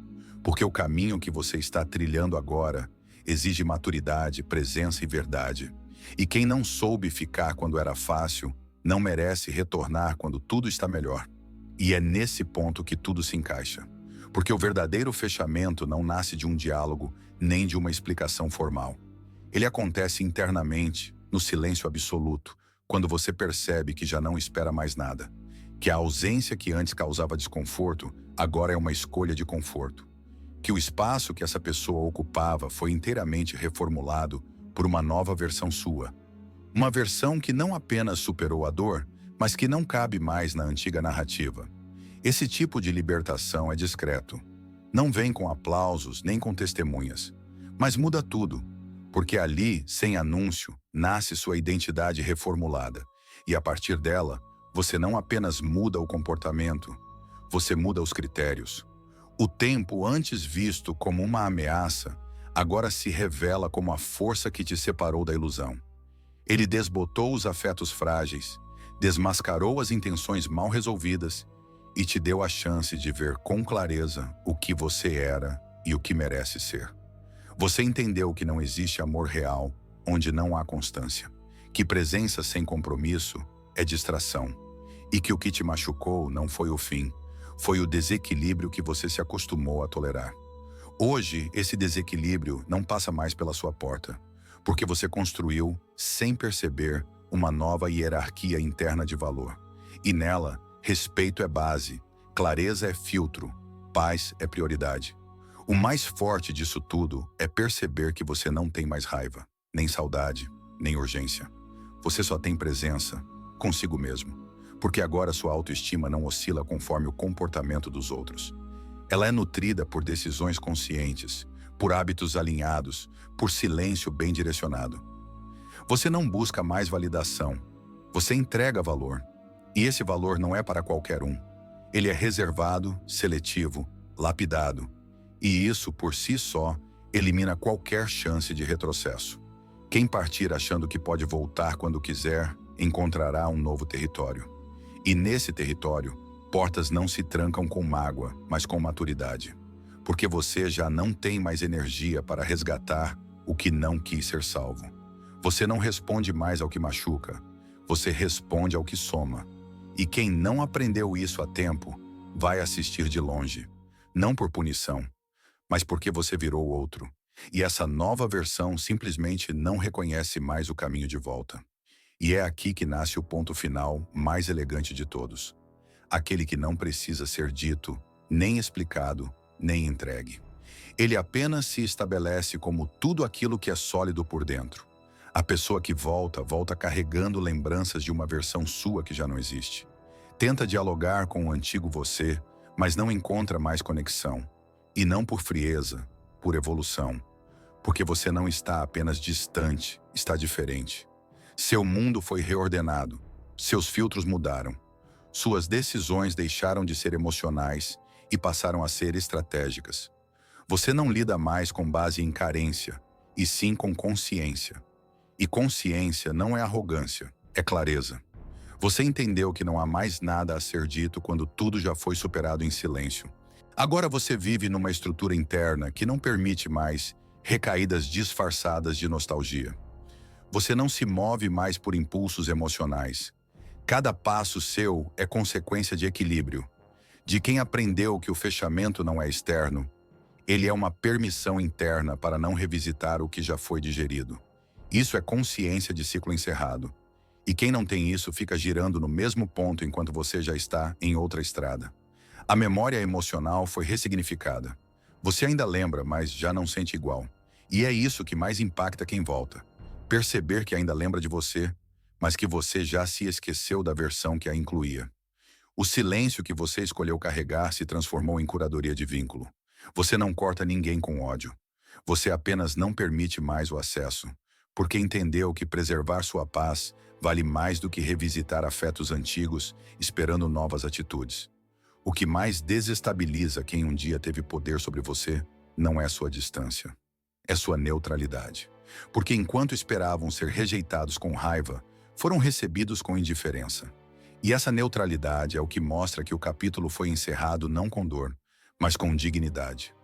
porque o caminho que você está trilhando agora exige maturidade, presença e verdade. E quem não soube ficar quando era fácil, não merece retornar quando tudo está melhor. E é nesse ponto que tudo se encaixa. Porque o verdadeiro fechamento não nasce de um diálogo, nem de uma explicação formal. Ele acontece internamente, no silêncio absoluto, quando você percebe que já não espera mais nada. Que a ausência que antes causava desconforto, agora é uma escolha de conforto. Que o espaço que essa pessoa ocupava foi inteiramente reformulado por uma nova versão sua. Uma versão que não apenas superou a dor, mas que não cabe mais na antiga narrativa. Esse tipo de libertação é discreto. Não vem com aplausos nem com testemunhas. Mas muda tudo, porque ali, sem anúncio, nasce sua identidade reformulada. E a partir dela, você não apenas muda o comportamento, você muda os critérios. O tempo antes visto como uma ameaça, agora se revela como a força que te separou da ilusão. Ele desbotou os afetos frágeis, desmascarou as intenções mal resolvidas e te deu a chance de ver com clareza o que você era e o que merece ser. Você entendeu que não existe amor real onde não há constância, que presença sem compromisso é distração e que o que te machucou não foi o fim, foi o desequilíbrio que você se acostumou a tolerar. Hoje, esse desequilíbrio não passa mais pela sua porta, porque você construiu, sem perceber, uma nova hierarquia interna de valor. E nela, respeito é base, clareza é filtro, paz é prioridade. O mais forte disso tudo é perceber que você não tem mais raiva, nem saudade, nem urgência. Você só tem presença consigo mesmo, porque agora sua autoestima não oscila conforme o comportamento dos outros. Ela é nutrida por decisões conscientes, por hábitos alinhados, por silêncio bem direcionado. Você não busca mais validação, você entrega valor. E esse valor não é para qualquer um. Ele é reservado, seletivo, lapidado. E isso, por si só, elimina qualquer chance de retrocesso. Quem partir achando que pode voltar quando quiser, encontrará um novo território. E nesse território, portas não se trancam com mágoa, mas com maturidade. Porque você já não tem mais energia para resgatar o que não quis ser salvo. Você não responde mais ao que machuca, você responde ao que soma. E quem não aprendeu isso a tempo, vai assistir de longe. Não por punição, mas porque você virou outro. E essa nova versão simplesmente não reconhece mais o caminho de volta. E é aqui que nasce o ponto final mais elegante de todos. Aquele que não precisa ser dito, nem explicado, nem entregue. Ele apenas se estabelece como tudo aquilo que é sólido por dentro. A pessoa que volta, volta carregando lembranças de uma versão sua que já não existe. Tenta dialogar com o antigo você, mas não encontra mais conexão. E não por frieza, por evolução. Porque você não está apenas distante, está diferente. Seu mundo foi reordenado, seus filtros mudaram. Suas decisões deixaram de ser emocionais e passaram a ser estratégicas. Você não lida mais com base em carência, e sim com consciência. E consciência não é arrogância, é clareza. Você entendeu que não há mais nada a ser dito quando tudo já foi superado em silêncio. Agora você vive numa estrutura interna que não permite mais recaídas disfarçadas de nostalgia. Você não se move mais por impulsos emocionais. Cada passo seu é consequência de equilíbrio. De quem aprendeu que o fechamento não é externo, ele é uma permissão interna para não revisitar o que já foi digerido. Isso é consciência de ciclo encerrado. E quem não tem isso fica girando no mesmo ponto enquanto você já está em outra estrada. A memória emocional foi ressignificada. Você ainda lembra, mas já não sente igual. E é isso que mais impacta quem volta. Perceber que ainda lembra de você, mas que você já se esqueceu da versão que a incluía. O silêncio que você escolheu carregar se transformou em curadoria de vínculo. Você não corta ninguém com ódio. Você apenas não permite mais o acesso, porque entendeu que preservar sua paz vale mais do que revisitar afetos antigos esperando novas atitudes. O que mais desestabiliza quem um dia teve poder sobre você não é sua distância, é sua neutralidade. Porque enquanto esperavam ser rejeitados com raiva, foram recebidos com indiferença. E essa neutralidade é o que mostra que o capítulo foi encerrado não com dor, mas com dignidade.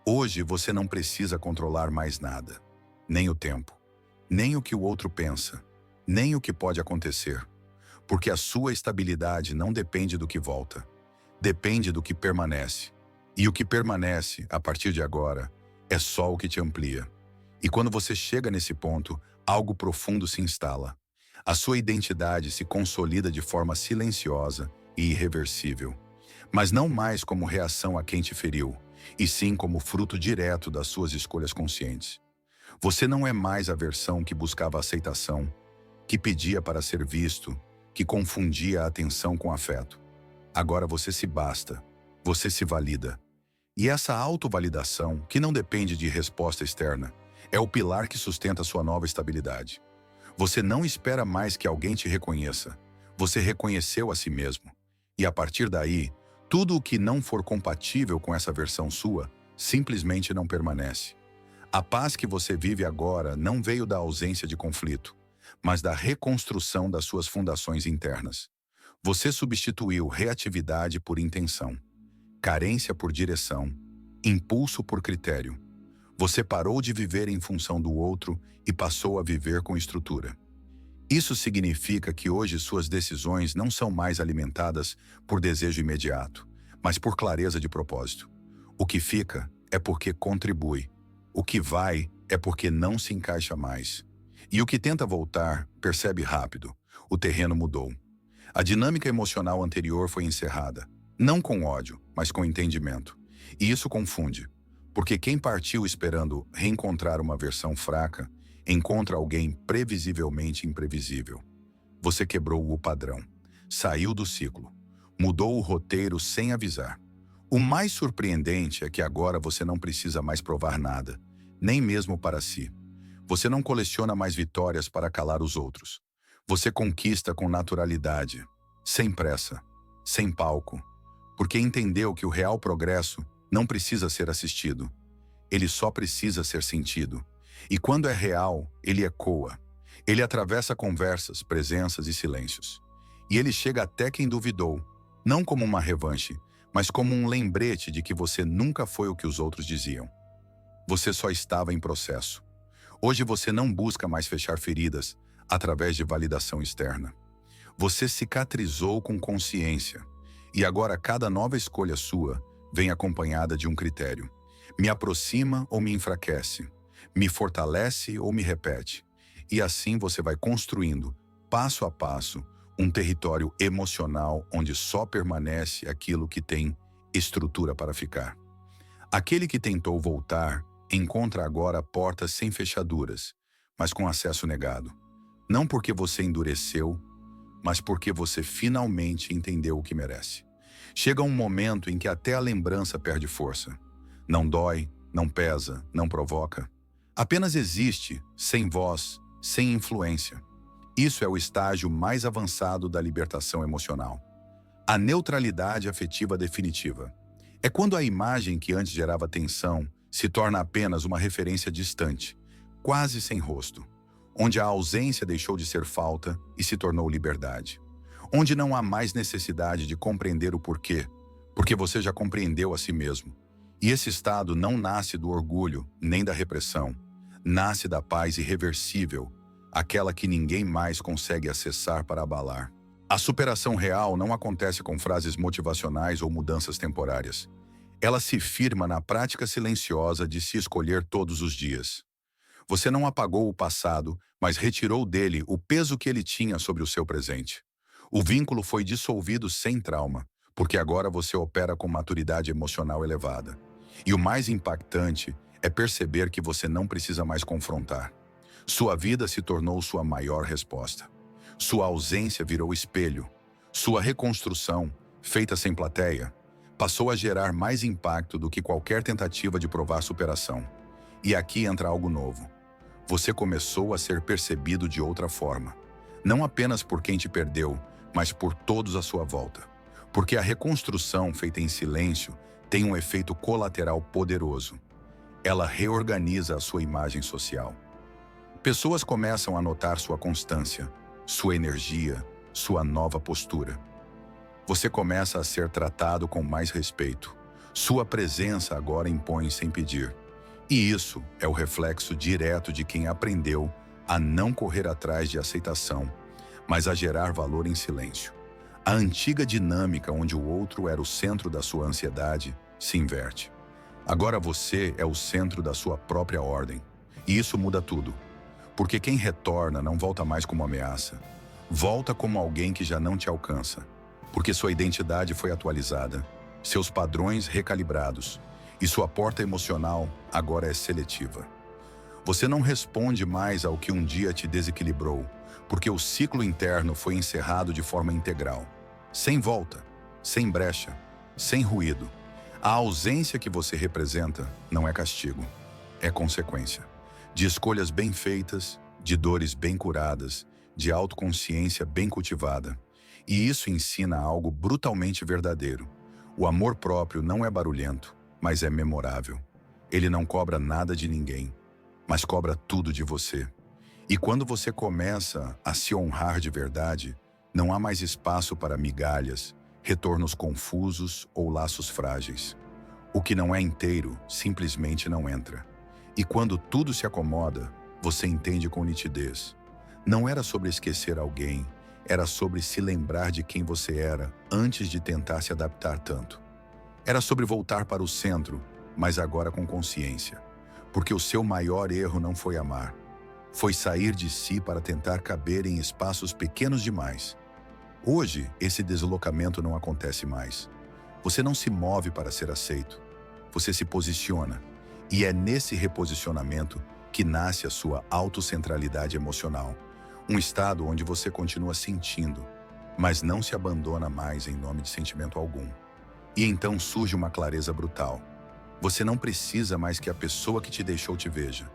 Hoje você não precisa controlar mais nada, nem o tempo, nem o que o outro pensa, nem o que pode acontecer, porque a sua estabilidade não depende do que volta, depende do que permanece. E o que permanece, a partir de agora, é só o que te amplia. E quando você chega nesse ponto, algo profundo se instala. A sua identidade se consolida de forma silenciosa e irreversível. Mas não mais como reação a quem te feriu, e sim como fruto direto das suas escolhas conscientes. Você não é mais a versão que buscava aceitação, que pedia para ser visto, que confundia a atenção com afeto. Agora você se basta, você se valida. E essa autovalidação, que não depende de resposta externa, é o pilar que sustenta sua nova estabilidade. Você não espera mais que alguém te reconheça. Você reconheceu a si mesmo. E a partir daí, tudo o que não for compatível com essa versão sua, simplesmente não permanece. A paz que você vive agora não veio da ausência de conflito, mas da reconstrução das suas fundações internas. Você substituiu reatividade por intenção, carência por direção, impulso por critério. Você parou de viver em função do outro e passou a viver com estrutura. Isso significa que hoje suas decisões não são mais alimentadas por desejo imediato, mas por clareza de propósito. O que fica é porque contribui. O que vai é porque não se encaixa mais. E o que tenta voltar percebe rápido: o terreno mudou. A dinâmica emocional anterior foi encerrada, não com ódio, mas com entendimento. E isso confunde, porque quem partiu esperando reencontrar uma versão fraca, encontra alguém previsivelmente imprevisível. Você quebrou o padrão, saiu do ciclo, mudou o roteiro sem avisar. O mais surpreendente é que agora você não precisa mais provar nada, nem mesmo para si. Você não coleciona mais vitórias para calar os outros. Você conquista com naturalidade, sem pressa, sem palco, porque entendeu que o real progresso não precisa ser assistido. Ele só precisa ser sentido. E quando é real, ele ecoa. Ele atravessa conversas, presenças e silêncios. E ele chega até quem duvidou, não como uma revanche, mas como um lembrete de que você nunca foi o que os outros diziam. Você só estava em processo. Hoje você não busca mais fechar feridas através de validação externa. Você cicatrizou com consciência. E agora cada nova escolha sua vem acompanhada de um critério. Me aproxima ou me enfraquece? Me fortalece ou me repete? E assim você vai construindo, passo a passo, um território emocional onde só permanece aquilo que tem estrutura para ficar. Aquele que tentou voltar encontra agora portas sem fechaduras, mas com acesso negado. Não porque você endureceu, mas porque você finalmente entendeu o que merece. Chega um momento em que até a lembrança perde força. Não dói, não pesa, não provoca. Apenas existe, sem voz, sem influência. Isso é o estágio mais avançado da libertação emocional. A neutralidade afetiva definitiva. É quando a imagem que antes gerava tensão se torna apenas uma referência distante, quase sem rosto, onde a ausência deixou de ser falta e se tornou liberdade. Onde não há mais necessidade de compreender o porquê, porque você já compreendeu a si mesmo. E esse estado não nasce do orgulho nem da repressão, nasce da paz irreversível, aquela que ninguém mais consegue acessar para abalar. A superação real não acontece com frases motivacionais ou mudanças temporárias. Ela se firma na prática silenciosa de se escolher todos os dias. Você não apagou o passado, mas retirou dele o peso que ele tinha sobre o seu presente. O vínculo foi dissolvido sem trauma, porque agora você opera com maturidade emocional elevada. E o mais impactante é perceber que você não precisa mais confrontar. Sua vida se tornou sua maior resposta. Sua ausência virou espelho. Sua reconstrução, feita sem plateia, passou a gerar mais impacto do que qualquer tentativa de provar superação. E aqui entra algo novo. Você começou a ser percebido de outra forma. Não apenas por quem te perdeu, mas por todos à sua volta. Porque a reconstrução feita em silêncio tem um efeito colateral poderoso. Ela reorganiza a sua imagem social. Pessoas começam a notar sua constância, sua energia, sua nova postura. Você começa a ser tratado com mais respeito. Sua presença agora impõe sem pedir. E isso é o reflexo direto de quem aprendeu a não correr atrás de aceitação, mas a gerar valor em silêncio. A antiga dinâmica onde o outro era o centro da sua ansiedade se inverte. Agora você é o centro da sua própria ordem. E isso muda tudo. Porque quem retorna não volta mais como ameaça. Volta como alguém que já não te alcança. Porque sua identidade foi atualizada, seus padrões recalibrados, e sua porta emocional agora é seletiva. Você não responde mais ao que um dia te desequilibrou, porque o ciclo interno foi encerrado de forma integral. Sem volta, sem brecha, sem ruído. A ausência que você representa não é castigo, é consequência. De escolhas bem feitas, de dores bem curadas, de autoconsciência bem cultivada. E isso ensina algo brutalmente verdadeiro. O amor próprio não é barulhento, mas é memorável. Ele não cobra nada de ninguém, mas cobra tudo de você. E quando você começa a se honrar de verdade, não há mais espaço para migalhas, retornos confusos ou laços frágeis. O que não é inteiro simplesmente não entra. E quando tudo se acomoda, você entende com nitidez. Não era sobre esquecer alguém, era sobre se lembrar de quem você era antes de tentar se adaptar tanto. Era sobre voltar para o centro, mas agora com consciência. Porque o seu maior erro não foi amar. Foi sair de si para tentar caber em espaços pequenos demais. Hoje, esse deslocamento não acontece mais. Você não se move para ser aceito. Você se posiciona. E é nesse reposicionamento que nasce a sua autocentralidade emocional. Um estado onde você continua sentindo, mas não se abandona mais em nome de sentimento algum. E então surge uma clareza brutal. Você não precisa mais que a pessoa que te deixou te veja,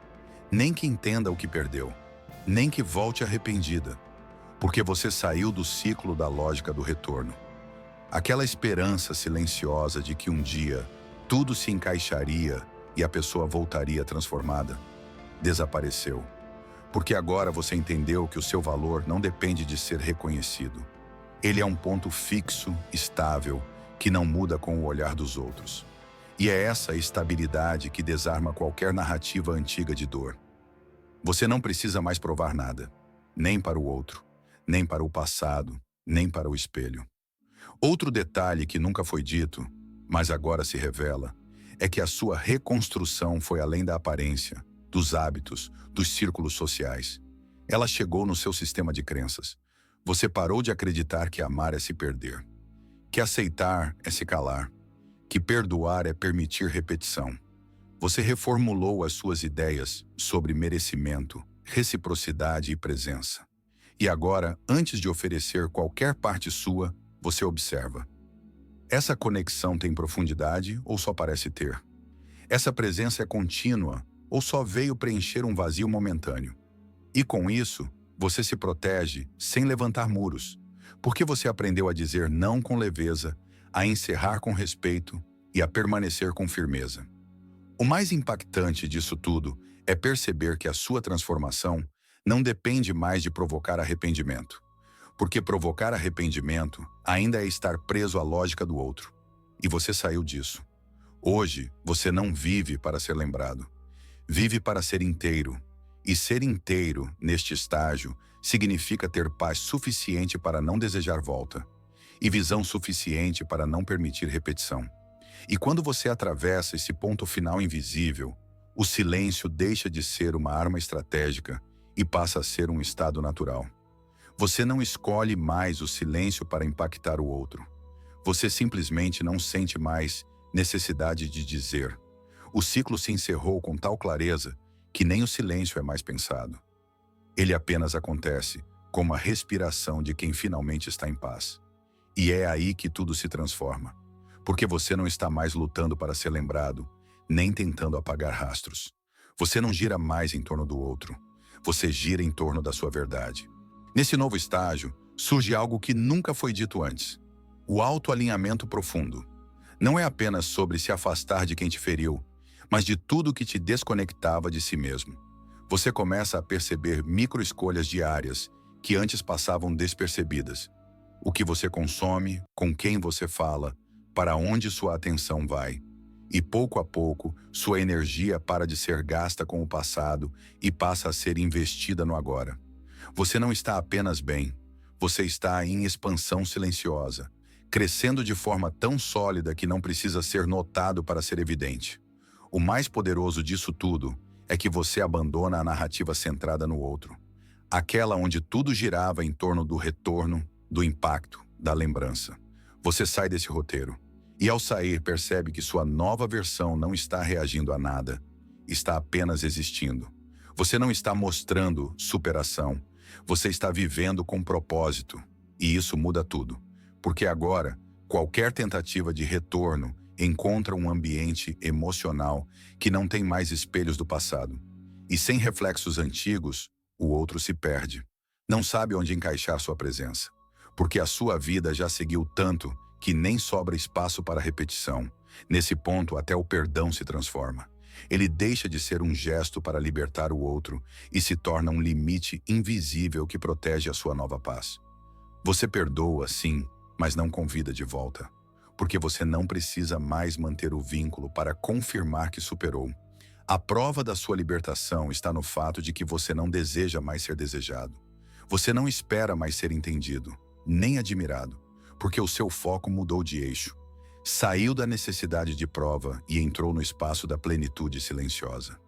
nem que entenda o que perdeu, nem que volte arrependida, porque você saiu do ciclo da lógica do retorno. Aquela esperança silenciosa de que um dia tudo se encaixaria e a pessoa voltaria transformada, desapareceu. Porque agora você entendeu que o seu valor não depende de ser reconhecido. Ele é um ponto fixo, estável, que não muda com o olhar dos outros. E é essa estabilidade que desarma qualquer narrativa antiga de dor. Você não precisa mais provar nada, nem para o outro, nem para o passado, nem para o espelho. Outro detalhe que nunca foi dito, mas agora se revela, é que a sua reconstrução foi além da aparência, dos hábitos, dos círculos sociais. Ela chegou no seu sistema de crenças. Você parou de acreditar que amar é se perder, que aceitar é se calar, que perdoar é permitir repetição. Você reformulou as suas ideias sobre merecimento, reciprocidade e presença. E agora, antes de oferecer qualquer parte sua, você observa. Essa conexão tem profundidade ou só parece ter? Essa presença é contínua ou só veio preencher um vazio momentâneo? E com isso, você se protege sem levantar muros, porque você aprendeu a dizer não com leveza, a encerrar com respeito e a permanecer com firmeza. O mais impactante disso tudo é perceber que a sua transformação não depende mais de provocar arrependimento, porque provocar arrependimento ainda é estar preso à lógica do outro, e você saiu disso. Hoje, você não vive para ser lembrado, vive para ser inteiro, e ser inteiro, neste estágio, significa ter paz suficiente para não desejar volta, e visão suficiente para não permitir repetição. E quando você atravessa esse ponto final invisível, O silêncio deixa de ser uma arma estratégica e passa a ser um estado natural. Você não escolhe mais o silêncio para impactar o outro. Você simplesmente não sente mais necessidade de dizer. O ciclo se encerrou com tal clareza que nem o silêncio é mais pensado. Ele apenas acontece como a respiração de quem finalmente está em paz. E é aí que tudo se transforma, porque você não está mais lutando para ser lembrado, nem tentando apagar rastros. Você não gira mais em torno do outro, você gira em torno da sua verdade. Nesse novo estágio, surge algo que nunca foi dito antes: o autoalinhamento profundo. Não é apenas sobre se afastar de quem te feriu, mas de tudo que te desconectava de si mesmo. Você começa a perceber microescolhas diárias que antes passavam despercebidas. O que você consome, com quem você fala, para onde sua atenção vai. E pouco a pouco, sua energia para de ser gasta com o passado e passa a ser investida no agora. Você não está apenas bem, você está em expansão silenciosa, crescendo de forma tão sólida que não precisa ser notado para ser evidente. O mais poderoso disso tudo é que você abandona a narrativa centrada no outro, aquela onde tudo girava em torno do retorno, do impacto, da lembrança. Você sai desse roteiro e, ao sair, percebe que sua nova versão não está reagindo a nada, está apenas existindo. Você não está mostrando superação, você está vivendo com propósito, e isso muda tudo, porque agora, qualquer tentativa de retorno encontra um ambiente emocional que não tem mais espelhos do passado. E sem reflexos antigos, o outro se perde. Não sabe onde encaixar sua presença, porque a sua vida já seguiu tanto que nem sobra espaço para repetição. Nesse ponto, até o perdão se transforma. Ele deixa de ser um gesto para libertar o outro e se torna um limite invisível que protege a sua nova paz. Você perdoa, sim, mas não convida de volta, porque você não precisa mais manter o vínculo para confirmar que superou. A prova da sua libertação está no fato de que você não deseja mais ser desejado. Você não espera mais ser entendido, nem admirado, porque o seu foco mudou de eixo. Saiu da necessidade de prova e entrou no espaço da plenitude silenciosa.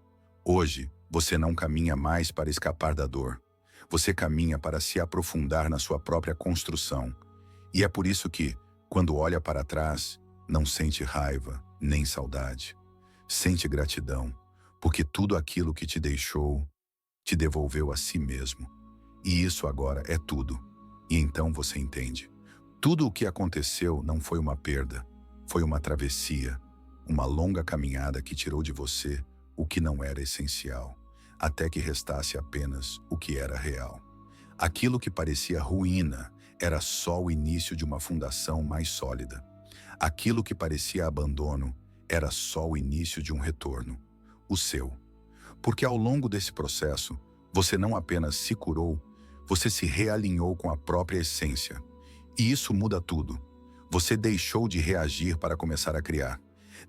Hoje, você não caminha mais para escapar da dor. Você caminha para se aprofundar na sua própria construção. E é por isso que, quando olha para trás, não sente raiva, nem saudade. Sente gratidão, porque tudo aquilo que te deixou, te devolveu a si mesmo. E isso agora é tudo. E então você entende. Tudo o que aconteceu não foi uma perda, foi uma travessia, uma longa caminhada que tirou de você o que não era essencial, até que restasse apenas o que era real. Aquilo que parecia ruína era só o início de uma fundação mais sólida. Aquilo que parecia abandono era só o início de um retorno, o seu. Porque ao longo desse processo, você não apenas se curou, você se realinhou com a própria essência. E isso muda tudo. Você deixou de reagir para começar a criar.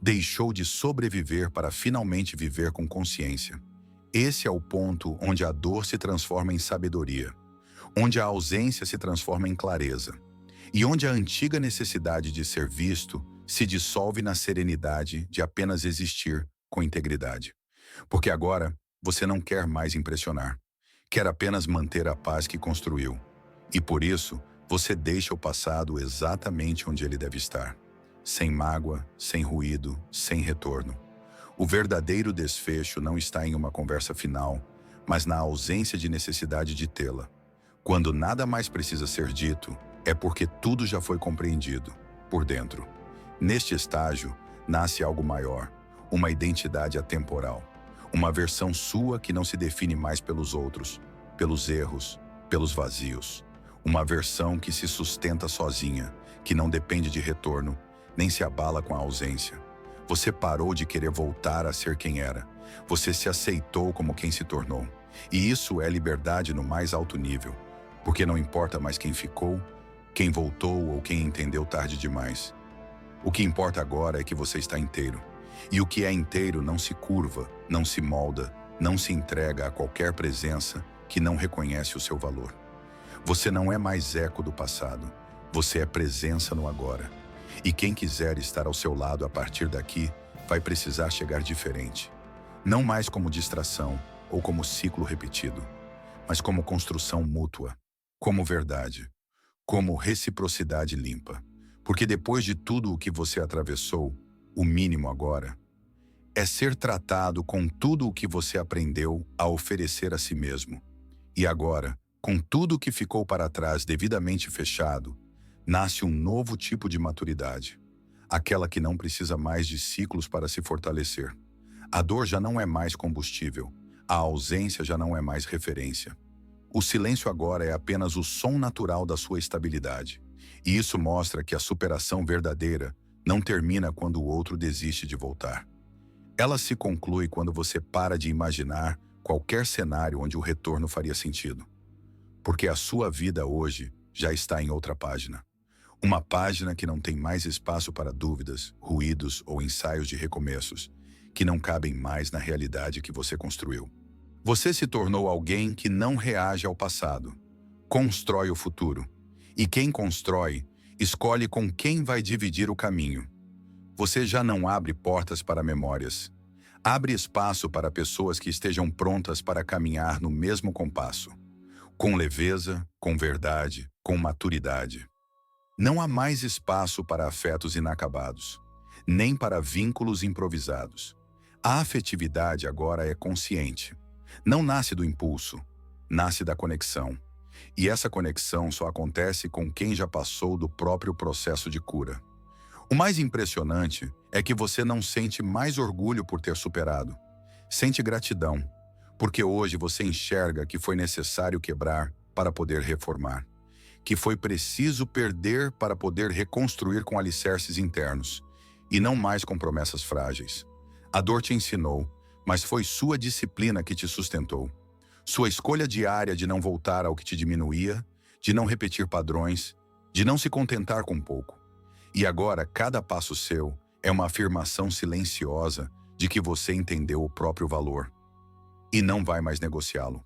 Deixou de sobreviver para finalmente viver com consciência. Esse é o ponto onde a dor se transforma em sabedoria, onde a ausência se transforma em clareza, e onde a antiga necessidade de ser visto se dissolve na serenidade de apenas existir com integridade. Porque agora você não quer mais impressionar, quer apenas manter a paz que construiu. E por isso, você deixa o passado exatamente onde ele deve estar, sem mágoa, sem ruído, sem retorno. O verdadeiro desfecho não está em uma conversa final, mas na ausência de necessidade de tê-la. Quando nada mais precisa ser dito, é porque tudo já foi compreendido, por dentro. Neste estágio, nasce algo maior, uma identidade atemporal, uma versão sua que não se define mais pelos outros, pelos erros, pelos vazios. Uma versão que se sustenta sozinha, que não depende de retorno, nem se abala com a ausência. Você parou de querer voltar a ser quem era. Você se aceitou como quem se tornou. E isso é liberdade no mais alto nível, porque não importa mais quem ficou, quem voltou ou quem entendeu tarde demais. O que importa agora é que você está inteiro. E o que é inteiro não se curva, não se molda, não se entrega a qualquer presença que não reconhece o seu valor. Você não é mais eco do passado, você é presença no agora. E quem quiser estar ao seu lado a partir daqui, vai precisar chegar diferente. Não mais como distração ou como ciclo repetido, mas como construção mútua, como verdade, como reciprocidade limpa. Porque depois de tudo o que você atravessou, o mínimo agora é ser tratado com tudo o que você aprendeu a oferecer a si mesmo. E agora, com tudo o que ficou para trás devidamente fechado, nasce um novo tipo de maturidade. Aquela que não precisa mais de ciclos para se fortalecer. A dor já não é mais combustível. A ausência já não é mais referência. O silêncio agora é apenas o som natural da sua estabilidade. E isso mostra que a superação verdadeira não termina quando o outro desiste de voltar. Ela se conclui quando você para de imaginar qualquer cenário onde o retorno faria sentido. Porque a sua vida hoje já está em outra página. Uma página que não tem mais espaço para dúvidas, ruídos ou ensaios de recomeços, que não cabem mais na realidade que você construiu. Você se tornou alguém que não reage ao passado, constrói o futuro. E quem constrói, escolhe com quem vai dividir o caminho. Você já não abre portas para memórias. Abre espaço para pessoas que estejam prontas para caminhar no mesmo compasso. Com leveza, com verdade, com maturidade. Não há mais espaço para afetos inacabados, nem para vínculos improvisados. A afetividade agora é consciente. Não nasce do impulso, nasce da conexão. E essa conexão só acontece com quem já passou do próprio processo de cura. O mais impressionante é que você não sente mais orgulho por ter superado. Sente gratidão, porque hoje você enxerga que foi necessário quebrar para poder reformar. Que foi preciso perder para poder reconstruir com alicerces internos, e não mais com promessas frágeis. A dor te ensinou, mas foi sua disciplina que te sustentou. Sua escolha diária de não voltar ao que te diminuía, de não repetir padrões, de não se contentar com pouco. E agora, cada passo seu é uma afirmação silenciosa de que você entendeu o próprio valor. E não vai mais negociá-lo.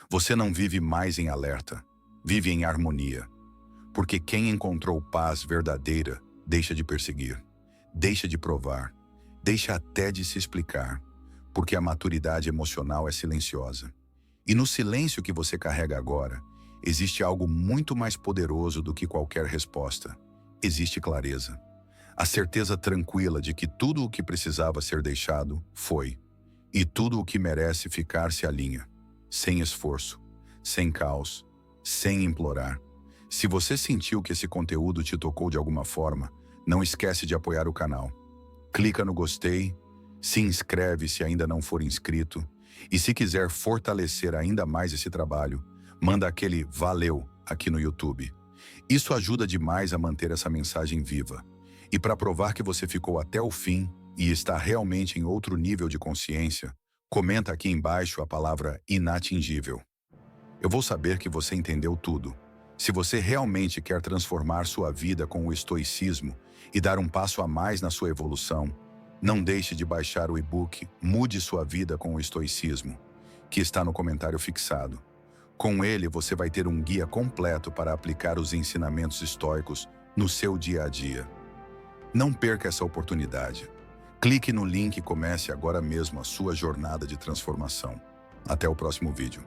Você não vive mais em alerta, vive em harmonia. Porque quem encontrou paz verdadeira deixa de perseguir, deixa de provar, deixa até de se explicar. Porque a maturidade emocional é silenciosa. E no silêncio que você carrega agora, existe algo muito mais poderoso do que qualquer resposta. Existe clareza. A certeza tranquila de que tudo o que precisava ser deixado foi. E tudo o que merece ficar se alinha. Sem esforço, sem caos, sem implorar. Se você sentiu que esse conteúdo te tocou de alguma forma, não esquece de apoiar o canal. Clica no gostei, se inscreve se ainda não for inscrito, e se quiser fortalecer ainda mais esse trabalho, manda aquele valeu aqui no YouTube. Isso ajuda demais a manter essa mensagem viva. E para provar que você ficou até o fim e está realmente em outro nível de consciência, comenta aqui embaixo a palavra inatingível. Eu vou saber que você entendeu tudo. Se você realmente quer transformar sua vida com o estoicismo e dar um passo a mais na sua evolução, não deixe de baixar o e-book Mude Sua Vida com o Estoicismo, que está no comentário fixado. Com ele, você vai ter um guia completo para aplicar os ensinamentos estoicos no seu dia a dia. Não perca essa oportunidade. Clique no link e comece agora mesmo a sua jornada de transformação. Até o próximo vídeo.